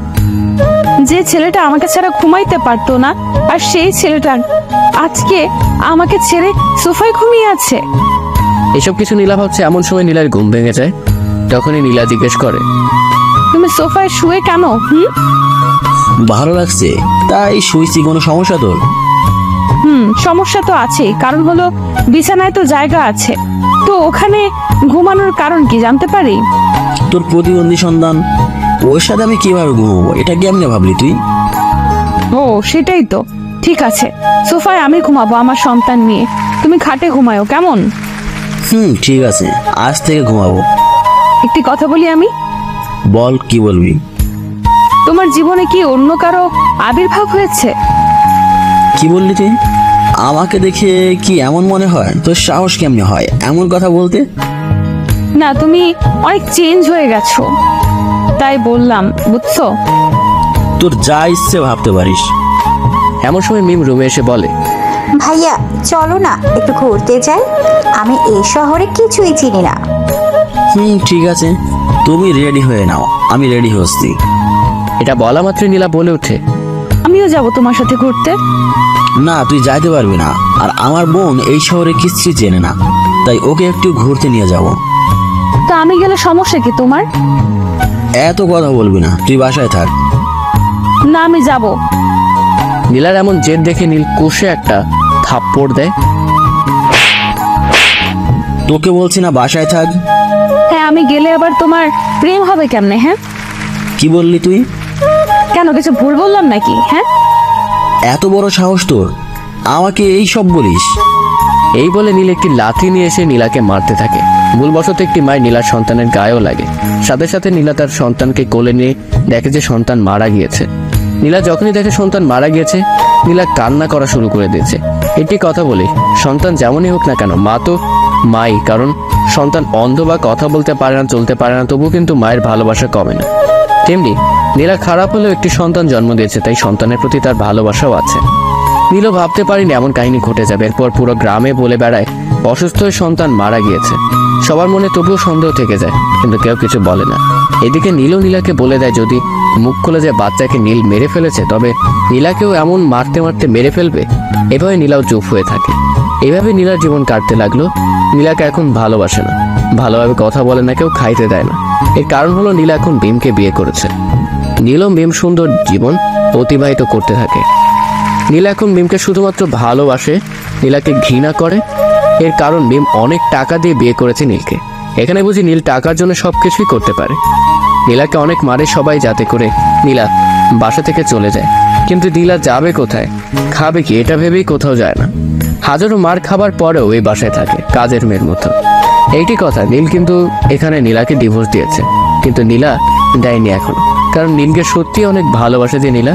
যে ছেলেটা আমাকে ছাড়া ঘুমাইতে পারতো না, আর সেই ছেলেটা আজকে আমাকে ছেড়ে সোফায় ঘুমিয়ে আছে। এসব কিছু নীলা ভাবছে। এমন সময় নীলার ঘুম ভেঙে যায়। তখনই নীলা জিজ্ঞেস করে, তুমি সোফায় শুয়ে কেন? ভালো লাগছে তাই শুয়েছি, কোনো সমস্যা তোর? সমস্যা তো আছে, কারণ হলো বিছানায় তো জায়গা আছে, তো ওখানে ঘুমানোর কারণ কি জানতে পারি? তোর প্রতিবন্ধী সন্তান, ওর সাথে আমি কিভাবে ঘুমাবো? এটা কেমনে ভাবলি তুই? ও সেটাই তো। ঠিক আছে, সোফায় আমি ঘুমাবো আমার সন্তান নিয়ে, তুমি খাটে ঘুমায়ো, কেমন? ঠিক আছে, আজ থেকে ঘুমাবো। একটি কথা বলি আমি। বল, কি বলবি? তোমার জীবনে কি অন্য কারো আবির্ভাব হয়েছে? কি বললি তুই? আমাকে দেখে কি এমন মনে হয়? তোর সাহস কেমনে হয় এমন কথা বলতে? না, তুমি অনেক চেঞ্জ হয়ে গেছো, তাই বললাম, বুঝছো? তোর যা ইচ্ছে ভাবতে পারিস। এমন সময় মিম রুমে এসে বলে, ভাইয়া চলো না একটু ঘুরতে যাই, আমি এই শহরে কিছুই চিনি না। ঠিক আছে, তুমি রেডি হয়ে নাও, আমি রেডি হচ্ছি। এটা বলা মাত্রই নীলা বলে ওঠে, আমিও যাব তোমার সাথে ঘুরতে। না, তুই যাইতে পারবি না, আর আমার বোন এই শহরে কিছুই চেনে না, তাই ওকে একটু ঘুরতে নিয়ে যাব। তা আমি গেলে সমস্যা কি তোমার? এত কথা বলবি না, তুই বাসায় থাক। না, আমি যাব। নীলার এমন জেদ দেখে নীল কষে একটা থাপ্পড় দেয়। তোকে বলছি না বাসায় থাক। হ্যাঁ, আমি গেলে আবার তোমার প্রেম হবে কেমনে? হ্যাঁ, কি বললি তুই? কেন, কিছু ভুল বললাম নাকি? হ্যাঁ, এত বড় সাহস তোর, আমাকে এই সব বলিস? এই বলে নীল একটি লাথি নিয়ে এসে নীলাকে মারতে থাকে। ভুলবশত একটি মায়ের নীলার সন্তানের গায়েও লাগে। সাথে সাথে নীলা তার সন্তানকে কোলে নিয়ে দেখে যে সন্তান মারা গিয়েছে। নীলা যখনই দেখে সন্তান মারা গিয়েছে, নীলা কান্না করা শুরু করে দিয়েছে। একটি কথা বলি, সন্তান যেমনই হোক না কেন, মা তো মাই, কারণ সন্তান অন্ধ বা কথা বলতে পারে না, চলতে পারে না, তবুও কিন্তু মায়ের ভালোবাসা কমে না। তেমনি নীলা খারাপ হলেও একটি সন্তান জন্ম দিয়েছে, তাই সন্তানের প্রতি তার ভালোবাসাও আছে। নীলও ভাবতে পারিনি এমন কাহিনী ঘটে যাবে। এরপর পুরো গ্রামে বলে বেড়ায় অসুস্থ হয়ে সন্তান মারা গিয়েছে। সবার মনে তবুও সন্দেহ থেকে যায়, কিন্তু কেউ কিছু বলে না। এদিকে নীলও নীলাকে বলে দেয় যদি মুখ খুলে যে বাচ্চাকে নীল মেরে ফেলেছে, তবে নীলাকেও এমন মারতে মারতে মেরে ফেলবে। এভাবে নীলাও চুপ হয়ে থাকে। এভাবে নীলার জীবন কাটতে লাগলো। নীলাকে এখন ভালোবাসে না, ভালোভাবে কথা বলে না, কেউ খাইতে দেয় না। এর কারণ হলো নীলা এখন ভীমকে বিয়ে করেছে। নীল ও ভীম সুন্দর জীবন অতিবাহিত করতে থাকে। নীলা এখন ভীমকে শুধুমাত্র ভালোবাসে, নীলাকে ঘৃণা করে। এর কারণ ভীম অনেক টাকা দিয়ে বিয়ে করেছে নীলকে। এখানে বুঝি নীল টাকার জন্য সবকিছুই করতে পারে। নীলাকে অনেক মারে সবাই, যাতে করে নীলা বাসা থেকে চলে যায়। কিন্তু নীলা যাবে কোথায়, খাবে কি, এটা ভেবেই কোথাও যায় না। হাজারো মার খাবার পরেও এই বাসায় থাকে কাজের মেয়ের মতো। এইটি কথা, নীল কিন্তু এখানে নীলাকে ডিভোর্স দিয়েছে, কিন্তু নীলা দেয়নি এখনো, কারণ নীলকে সত্যি অনেক ভালোবাসে যে নীলা।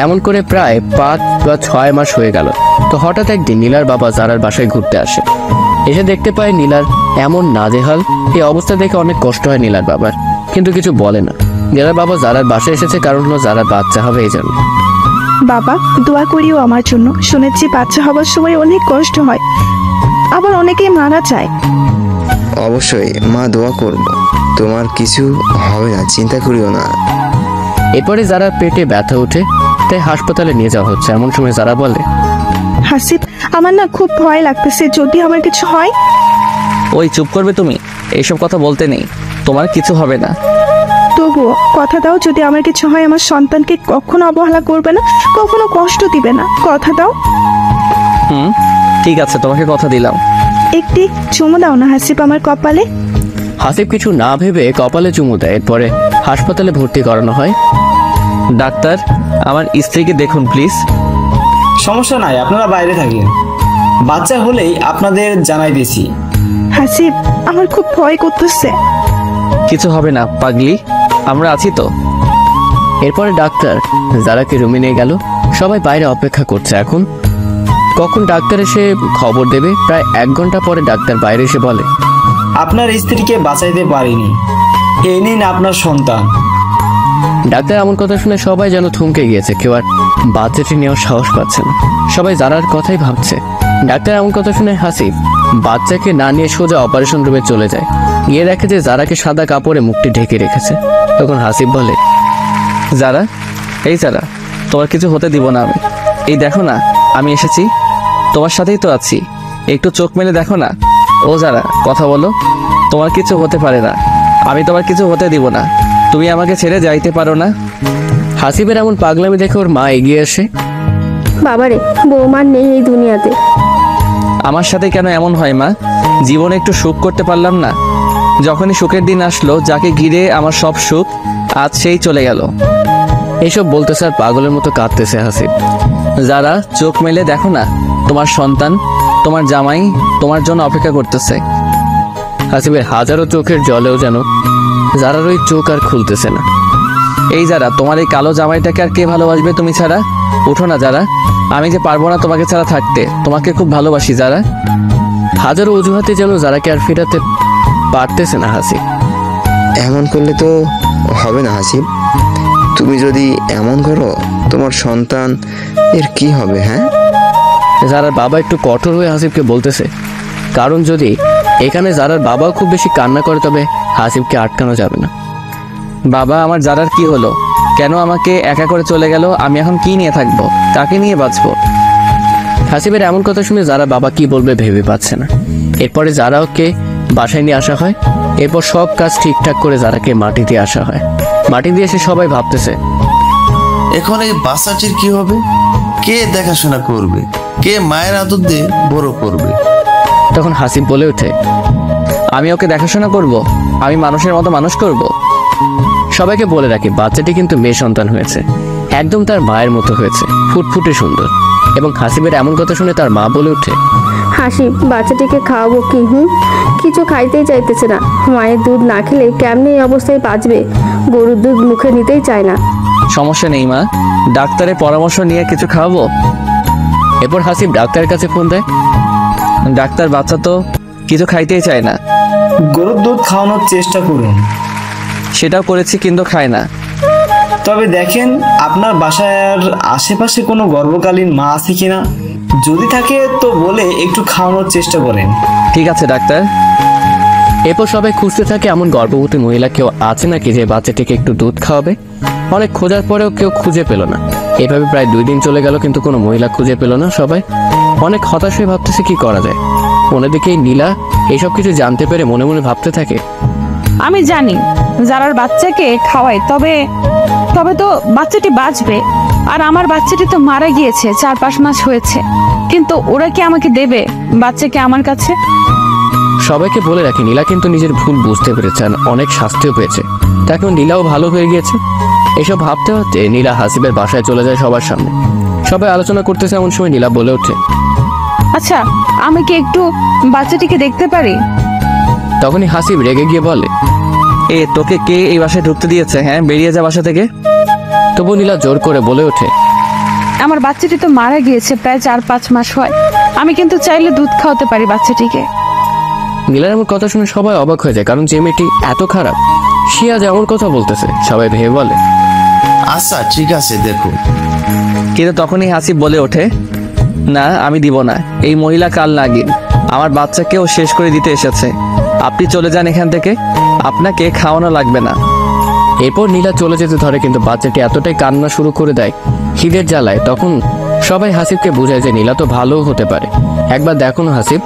এমন করে প্রায় 5 বা 6 মাস হয়ে গেল। তো হঠাৎ একদিন নীলার বাবা জারার বাসায় ঘুরতে আসে। এসে দেখতে পায় নীলার এমন নাজেহাল। এই অবস্থা দেখে অনেক কষ্ট হয় নীলার বাবার, কিন্তু কিছু বলে না। নীলার বাবা জারার বাসায় এসেছে কারণ হলো জারার বাচ্চা হবে এই জন্য। বাবা দোয়া করিও আমার জন্য, শুনেছি বাচ্চা হবার সময় অনেক কষ্ট হয়, আবার অনেকেই মারা যায়। অবশ্যই মা, দোয়া করব, তোমার কিছু হবে না, চিন্তা করিও না। এরপরে জারার পেটে ব্যথা ওঠে, তাই হাসপাতালে নিয়ে যাওয়া হচ্ছে। এমন সময় জারা বলে, হাসিব আমার না খুব ভয় লাগতেছে, যদি আমার কিছু হয়। ওই চুপ করবে তুমি, এইসব কথা বলতে নেই, তোমার কিছু হবে না। তবুও কথা দাও, যদি আমার কিছু হয় আমার সন্তানকে কখনো অবহেলা করবে না, কখনো কষ্ট দিবে না, কথা দাও। ঠিক আছে, তোমাকে কথা দিলাম। একটি চুমু দাও না হাসিব আমার কপালে। হাসিব কিছু না ভেবে কপালে চুমু দেয়। এরপরে হাসপাতালে ভর্তি করানো হয়। ডাক্তার, আমার স্ত্রীকে দেখুন প্লিজ। সমস্যা নাই, আপনারা বাইরে থাকেন, বাচ্চা হলেই আপনাদের জানাই দিয়েছি। হাসিব আমার খুব ভয় করতেছে। কিছু হবে না পাগলি, আমরা আছি তো। এরপরে ডাক্তার জারাকে রুমে নিয়ে গেল। সবাই বাইরে অপেক্ষা করছে এখন কখন ডাক্তার এসে খবর দেবে। প্রায় 1 ঘন্টা পরে ডাক্তার বাইরে এসে বলে, আপনার স্ত্রীকে বাঁচাইতে পারিনি, এই নিন আপনার সন্তান। ডাক্তার এমন কথা শুনে সবাই যেন থমকে গিয়েছে। কেউ আর বাচ্চাটি নেওয়ার সাহস পাচ্ছে না, সবাই জারার কথাই ভাবছে। ডাক্তার এমন কথা শুনে হাসিব বাচ্চাকে না নিয়ে সোজা অপারেশন রুমে চলে যায়। গিয়ে দেখে যে জারাকে সাদা কাপড়ে মুখটি ঢেকে রেখেছে। তখন হাসিব বলে, জারা, এই জারা, তোমার কিছু হতে দিব না আমি। এই দেখো না, আমি এসেছি, তোমার সাথেই তো আছি, একটু চোখ মেলে দেখো না। ও জারা, কথা বলো, তোমার কিছু হতে পারে না, আমি তোমার কিছু হতে দিব না, তুমি আমাকে ছেড়ে যাইতে পারো না। হাসিবের এমন পাগলামি দেখে ওর মা এগিয়ে আসে। বাবারে, বৌমার নেই এই দুনিয়াতে। আমার সাথে কেন এমন হয় মা? জীবনে একটু সুখ করতে পারলাম না? যখনই সুখের দিন আসলো, যাকে ঘিরে আমার সব সুখ, আজ সেই চলে গেল। এইসব বলতে স্যার পাগলের মতো কাঁদতেছে হাসিব। যারা চোখ মেলে দেখো না, তোমার সন্তান, তোমার জামাই তোমার জন্য অপেক্ষা করতেছে। হাসিবের হাজারো চোখের জলেও যেন যারার ওই চোখ আর খুলতেছে না। এই যারা, তোমার এই কালো জামাইটাকে আর কে ভালোবাসবে তুমি ছাড়া? উঠো না যারা, আমি যে পারবো না তোমাকে ছাড়া থাকতে। তোমাকে খুব ভালোবাসি যারা। হাজারো অজুহাতে যেন যারাকে আর ফেরাতে পারতেছে না হাসিব। এমন করলে তো হবে না হাসিব। তুমি যদি এমন করো তোমার সন্তান এর কি হবে? হ্যাঁ, যারার বাবা একটু কঠোর হয়ে হাসিবকে বলতেছে, কারণ যদি এখানে যারার বাবাও খুব বেশি কান্না করে তবে হাসিবকে আটকানো যাবে না। বাবা, আমার যারার কি হলো? কেন আমাকে একা করে চলে গেল? আমি এখন কি নিয়ে থাকবো? কাকে নিয়ে বাঁচবো? হাসিবের এমন কথা শুনে যারা বাবা কি বলবে ভেবে পাচ্ছে না। এরপরে যারা ওকে বাসায় নিয়ে আসা হয়। এরপর সব কাজ ঠিকঠাক করে যারাকে মাটি দিয়ে আসা হয়। মাটি দিয়ে এসে সবাই ভাবতেছে, এখন এই বাচ্চাটির কি হবে? কে দেখাশোনা করবে? কে মায়ের আদর দিয়ে বড় করবে? তখন হাসিব বলে ওঠে, আমি ওকে দেখাশোনা করব? আমি মানুষের মতো মানুষ করব? সবাইকে বলে রাখি বাচ্চাটি কিন্তু মেয়ে সন্তান হয়েছে, একদম তার মায়ের মতো হয়েছে, ফুটফুটে সুন্দর। এবং হাসিবের এমন কথা শুনে তার মা বলে ওঠে, হাসিব, বাচ্চাটিকে খাওয়াবো কি? কিছু খাইতেই চাইতেছে না। মায়ের দুধ না খেলে কেমনি এই অবস্থায় বাঁচবে? গরুর দুধ মুখে নিতেই চায় না। সমস্যা নেই মা, ডাক্তারের পরামর্শ নিয়ে কিছু খাওয়াবো। এরপর হাসিব ডাক্তারের কাছে ফোন দেয়। ডাক্তার, বাচ্চা তো কিছু খাইতেই চায় না। গরুর দুধ খাওয়ানোর চেষ্টা করুন। সেটাও করেছি কিন্তু খায় না। তবে দেখেন আপনার বাসার আশেপাশে কোনো গর্ভকালীন মা আছে কিনা, যদি থাকে তো বলে একটু খাওয়ানোর চেষ্টা করেন। ঠিক আছে ডাক্তার। এরপর সবাই খুঁজতে থাকে এমন গর্ভবতী মহিলা কেউ আছে নাকি যে বাচ্চাটিকে একটু দুধ খাওয়াবে। অনেক খোঁজার পরেও কেউ খুঁজে পেল না। এভাবে প্রায় 2 দিন চলে গেল, কিন্তু কোনো মহিলা খুঁজে পেল না। সবাই অনেক হতাশ হয়ে ভাবতেছে কি করা যায়। অন্যদিকে নীলা এইসব কিছু জানতে পেরে মনে মনে ভাবতে থাকে, আমি জানি যারার বাচ্চাকে খাওয়াই, তবে তো বাচ্চাটি বাঁচবে। আর আমার বাচ্চাটি তো মারা গিয়েছে, 4-5 মাস হয়েছে। কিন্তু ওরা কি আমাকে দেবে বাচ্চাকে আমার কাছে? সবাইকে বলে রাখি নীলা কিন্তু নিজের ভুল বুঝতে পেরেছে, অনেক শাস্তিও পেয়েছে। তাকে নীলাও ভালো হয়ে গিয়েছে। এসব ভাবতে ভাবতে নীলা হাসিবের বাসায় চলে যায় সবার সামনে। সবাই আলোচনা করতেছে, এমন সময় নীলা বলে ওঠে, আচ্ছা, আমি কি একটু বাচ্চাটিকে দেখতে পারি? তখনই হাসিব রেগে গিয়ে বলে, তোকে কে এই বাসায় ঢুকতে দিয়েছে? হ্যাঁ, বেরিয়ে যা বাসা থেকে। তবু নীলা জোর করে বলে ওঠে, আমার বাচ্চাটি তো মারা গিয়েছে, প্রায় 4-5 মাস হয়। আমি কিন্তু চাইলে দুধ খাওয়াতে পারি বাচ্চাটিকে। নীলার এমন কথা শুনে সবাই অবাক হয়ে যায়, কারণ যে মেয়েটি এত খারাপ সে আজ এমন কথা বলতেছে। সবাই ভেবে বলে, আচ্ছা ঠিক আছে, দেখো। কিন্তু তখনই হাসিব বলে ওঠে, না, আমি দিব না। এই মহিলা কাল নাগিন, আমার বাচ্চাকেও শেষ করে দিতে এসেছে। আপনি চলে যান এখান থেকে, আপনাকে খাওয়ানো লাগবে না। এরপর নীলা চলে যেতে ধরে, কিন্তু বাচ্চাটি এতটাই কান্না শুরু করে দেয় খিদের জ্বালায়। তখন সবাই হাসিবকে বোঝায় যে নীলা তো ভালোও হতে পারে, একবার দেখুন হাসিব।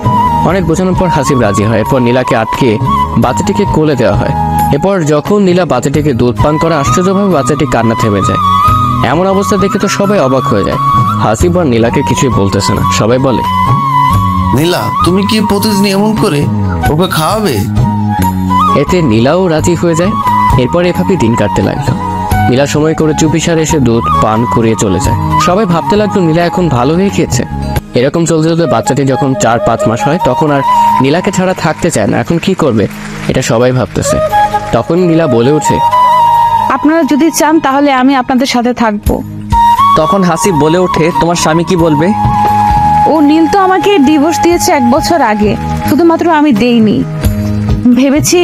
অনেক বোঝানোর পর হাসিব রাজি হয়। এরপর নীলাকে আটকে বাচ্চাটিকে কোলে দেওয়া হয়। এরপর যখন নীলা বাচ্চাটিকে দুধ পান করে, আশ্চর্যভাবে বাচ্চাটি কান্না থেমে যায়। এমন অবস্থা দেখে তো সবাই অবাক হয়ে যায়। হাসিব আর নীলাকে কিছুই বলতেছে না। সবাই বলে, নীলা, তুমি কি প্রতিদিন এমন করে ওকে খাওয়াবে? এতে নীলাও রাজি হয়ে যায়। এরপর এভাবে দিন কাটতে লাগলো। নীলা সময় করে চুপিসারে এসে দুধ পান করিয়ে চলে যায়। সবাই ভাবতে লাগলো নীলা এখন ভালো হয়ে গিয়েছে। এরকম চলতে চলতে বাচ্চাটি যখন 4-5 মাস হয়, তখন আর নীলাকে ছাড়া থাকতে চায় না। এখন কি করবে এটা সবাই ভাবতেছে। তখন নীলা বলে ওঠে, আপনারা যদি চান তাহলে আমি আপনাদের সাথে থাকবো। তখন হাসিব বলে ওঠে, তোমার স্বামী কি বলবে? ও নীল তো আমাকে ডিভোর্স দিয়েছে 1 বছর আগে, শুধুমাত্র আমি দেইনি। ভেবেছি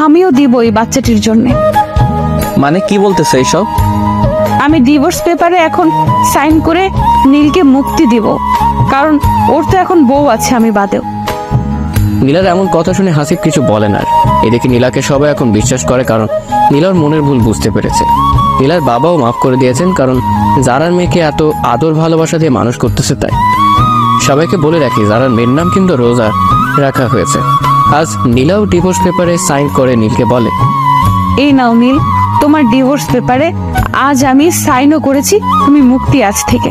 আমিও দিব এই বাচ্চাটির জন্য। মানে কি বলতেছে এইসব? আমি ডিভোর্স পেপারে এখন সাইন করে নীলকে মুক্তি দিব, কারণ ওর তো এখন বউ আছে আমি বাদেও। নীলার এমন কথা শুনে হাসিব কিছু বলে না। এদিকে নীলাকে সবাই এখন বিশ্বাস করে, কারণ নীলার মনের ভুল বুঝতে পেরেছে। নীলার বাবাও মাফ করে দিয়েছেন, কারণ জারার মেয়েকে এত আদর ভালোবাসা দিয়ে মানুষ করতেছে তাই। সবাইকে বলে রাখি জারার মেয়ের নাম কিন্তু রোজা রাখা হয়েছে। আজ নীলাও ডিভোর্স পেপারে সাইন করে নীলকে বলে, এই নাও নীল, তোমার ডিভোর্স পেপারে আজ আমি সাইনও করেছি, তুমি মুক্তি আজ থেকে।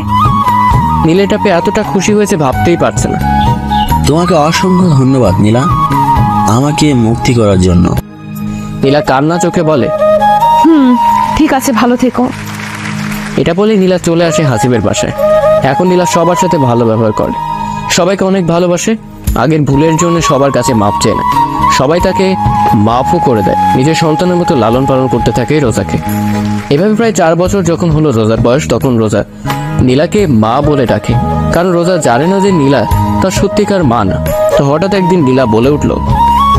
নীল এটা পেয়ে এতটা খুশি হয়েছে ভাবতেই পারছে না। তোমাকে অসংখ্য ধন্যবাদ নীলা, আমাকে মুক্তি করার জন্য। নীলা কান্না চোখে বলে, ঠিক আছে, ভালো থেকো। এটা বলে নীলা চলে আসে হাসিবের বাসায়। এখন নীলা সবার সাথে ভালো ব্যবহার করে, সবাইকে অনেক ভালোবাসে। আগের ভুলের জন্য সবার কাছে মাপ চেয়ে নেয়। সবাই তাকে মাফও করে দেয়। নিজের সন্তানের মতো লালন পালন করতে থাকে রোজাকে। এভাবে প্রায় 4 বছর যখন হলো রোজার বয়স, তখন রোজা নীলাকে মা বলে ডাকে, কারণ রোজা জানে না যে নীলা তার সত্যিকার মা না। তো হঠাৎ একদিন নীলা বলে উঠল,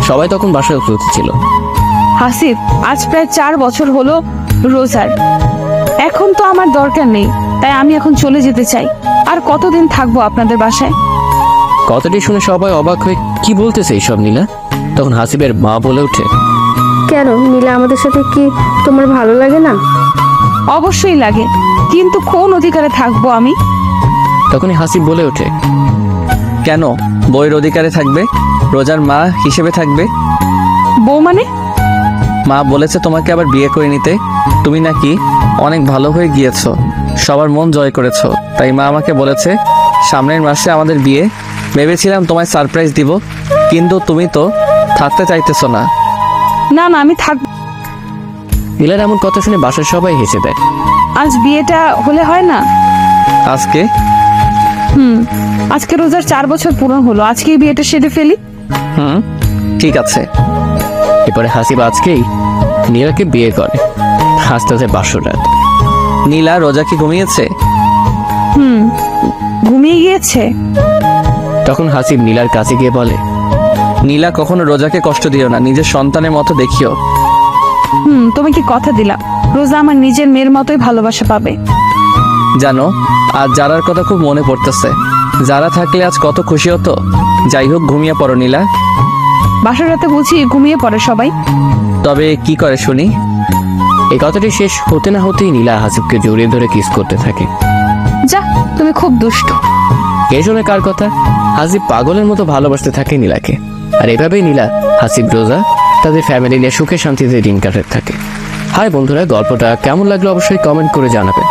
সবাই তখন বাসায় উপস্থিত ছিল। হাসিব, আজ প্রায় 4 বছর হলো রোজার। এখন তো আমার দরকার নেই, তাই আমি এখন চলে যেতে চাই। আর কতদিন থাকবো আপনাদের বাসায়? কথাটি শুনে সবাই অবাক হয়ে কি বলতেছে এইসব নীলা। তখন হাসিবের মা বলে ওঠে, কেন নীলা, আমাদের সাথে কি তোমার ভালো লাগে না? অবশ্যই লাগে, কিন্তু কোন অধিকারে থাকবো আমি? তখনই হাসিব বলে ওঠে, কেন বইয়ের অধিকারে থাকবে? রোজার মা হিসেবে থাকবে। বউ মানে? মা বলেছে তোমাকে আবার বিয়ে করে নিতে। তুমি নাকি অনেক ভালো হয়ে গিয়েছো, সবার মন জয় করেছো, তাই মা আমাকে বলেছে সামনের মাসে আমাদের বিয়ে। ভেবেছিলাম তোমায় সারপ্রাইজ দিব, কিন্তু তুমি তো থাকতে চাইতেছো না। না না, আমি থাকবো। নীলার এমন কথা শুনে বাসার সবাই হেসে দেয়। আজ বিয়েটা হলে হয় না? আজকে? আজকে রোজার 4 বছর পূরণ হলো, আজকেই বিয়েটা সেরে ফেলি। ঠিক আছে। এরপরে হাসিব আজকেই নীলাকে বিয়ে করে। আস্তে আস্তে বাসর রাত। নীলা রোজা কি ঘুমিয়েছে? ঘুমিয়ে গিয়েছে। তখন হাসিব নীলার কাছে গিয়ে বলে, নীলা, কখনো রোজাকে কষ্ট দিও না, নিজের সন্তানের মতো দেখিও। তোমাকে কথা দিলাম, রোজা আমার নিজের মেয়ের মতোই ভালোবাসা পাবে। জানো, আজ যারার কথা খুব মনে পড়তেছে। যারা থাকলে আজ কত খুশি হতো। যাই হোক, ঘুমিয়ে পড়ো নীলা। বাসর রাতে বুঝি ঘুমিয়ে পড়ে সবাই? তবে কি করে শুনি? এই কথাটি শেষ হতে না হতেই নীলা হাসিবকে জড়িয়ে ধরে কিস করতে থাকে। যা, তুমি খুব দুষ্ট। এই শুনে কার কথা? হাসিব পাগলের মতো ভালোবাসতে থাকে নীলাকে। আর এভাবেই নীলা, হাসিব, রোজা তাদের ফ্যামিলি নিয়ে সুখে শান্তিতে দিন কাটাতে থাকে। হাই বন্ধুরা, গল্পটা কেমন লাগলো অবশ্যই কমেন্ট করে জানাবেন।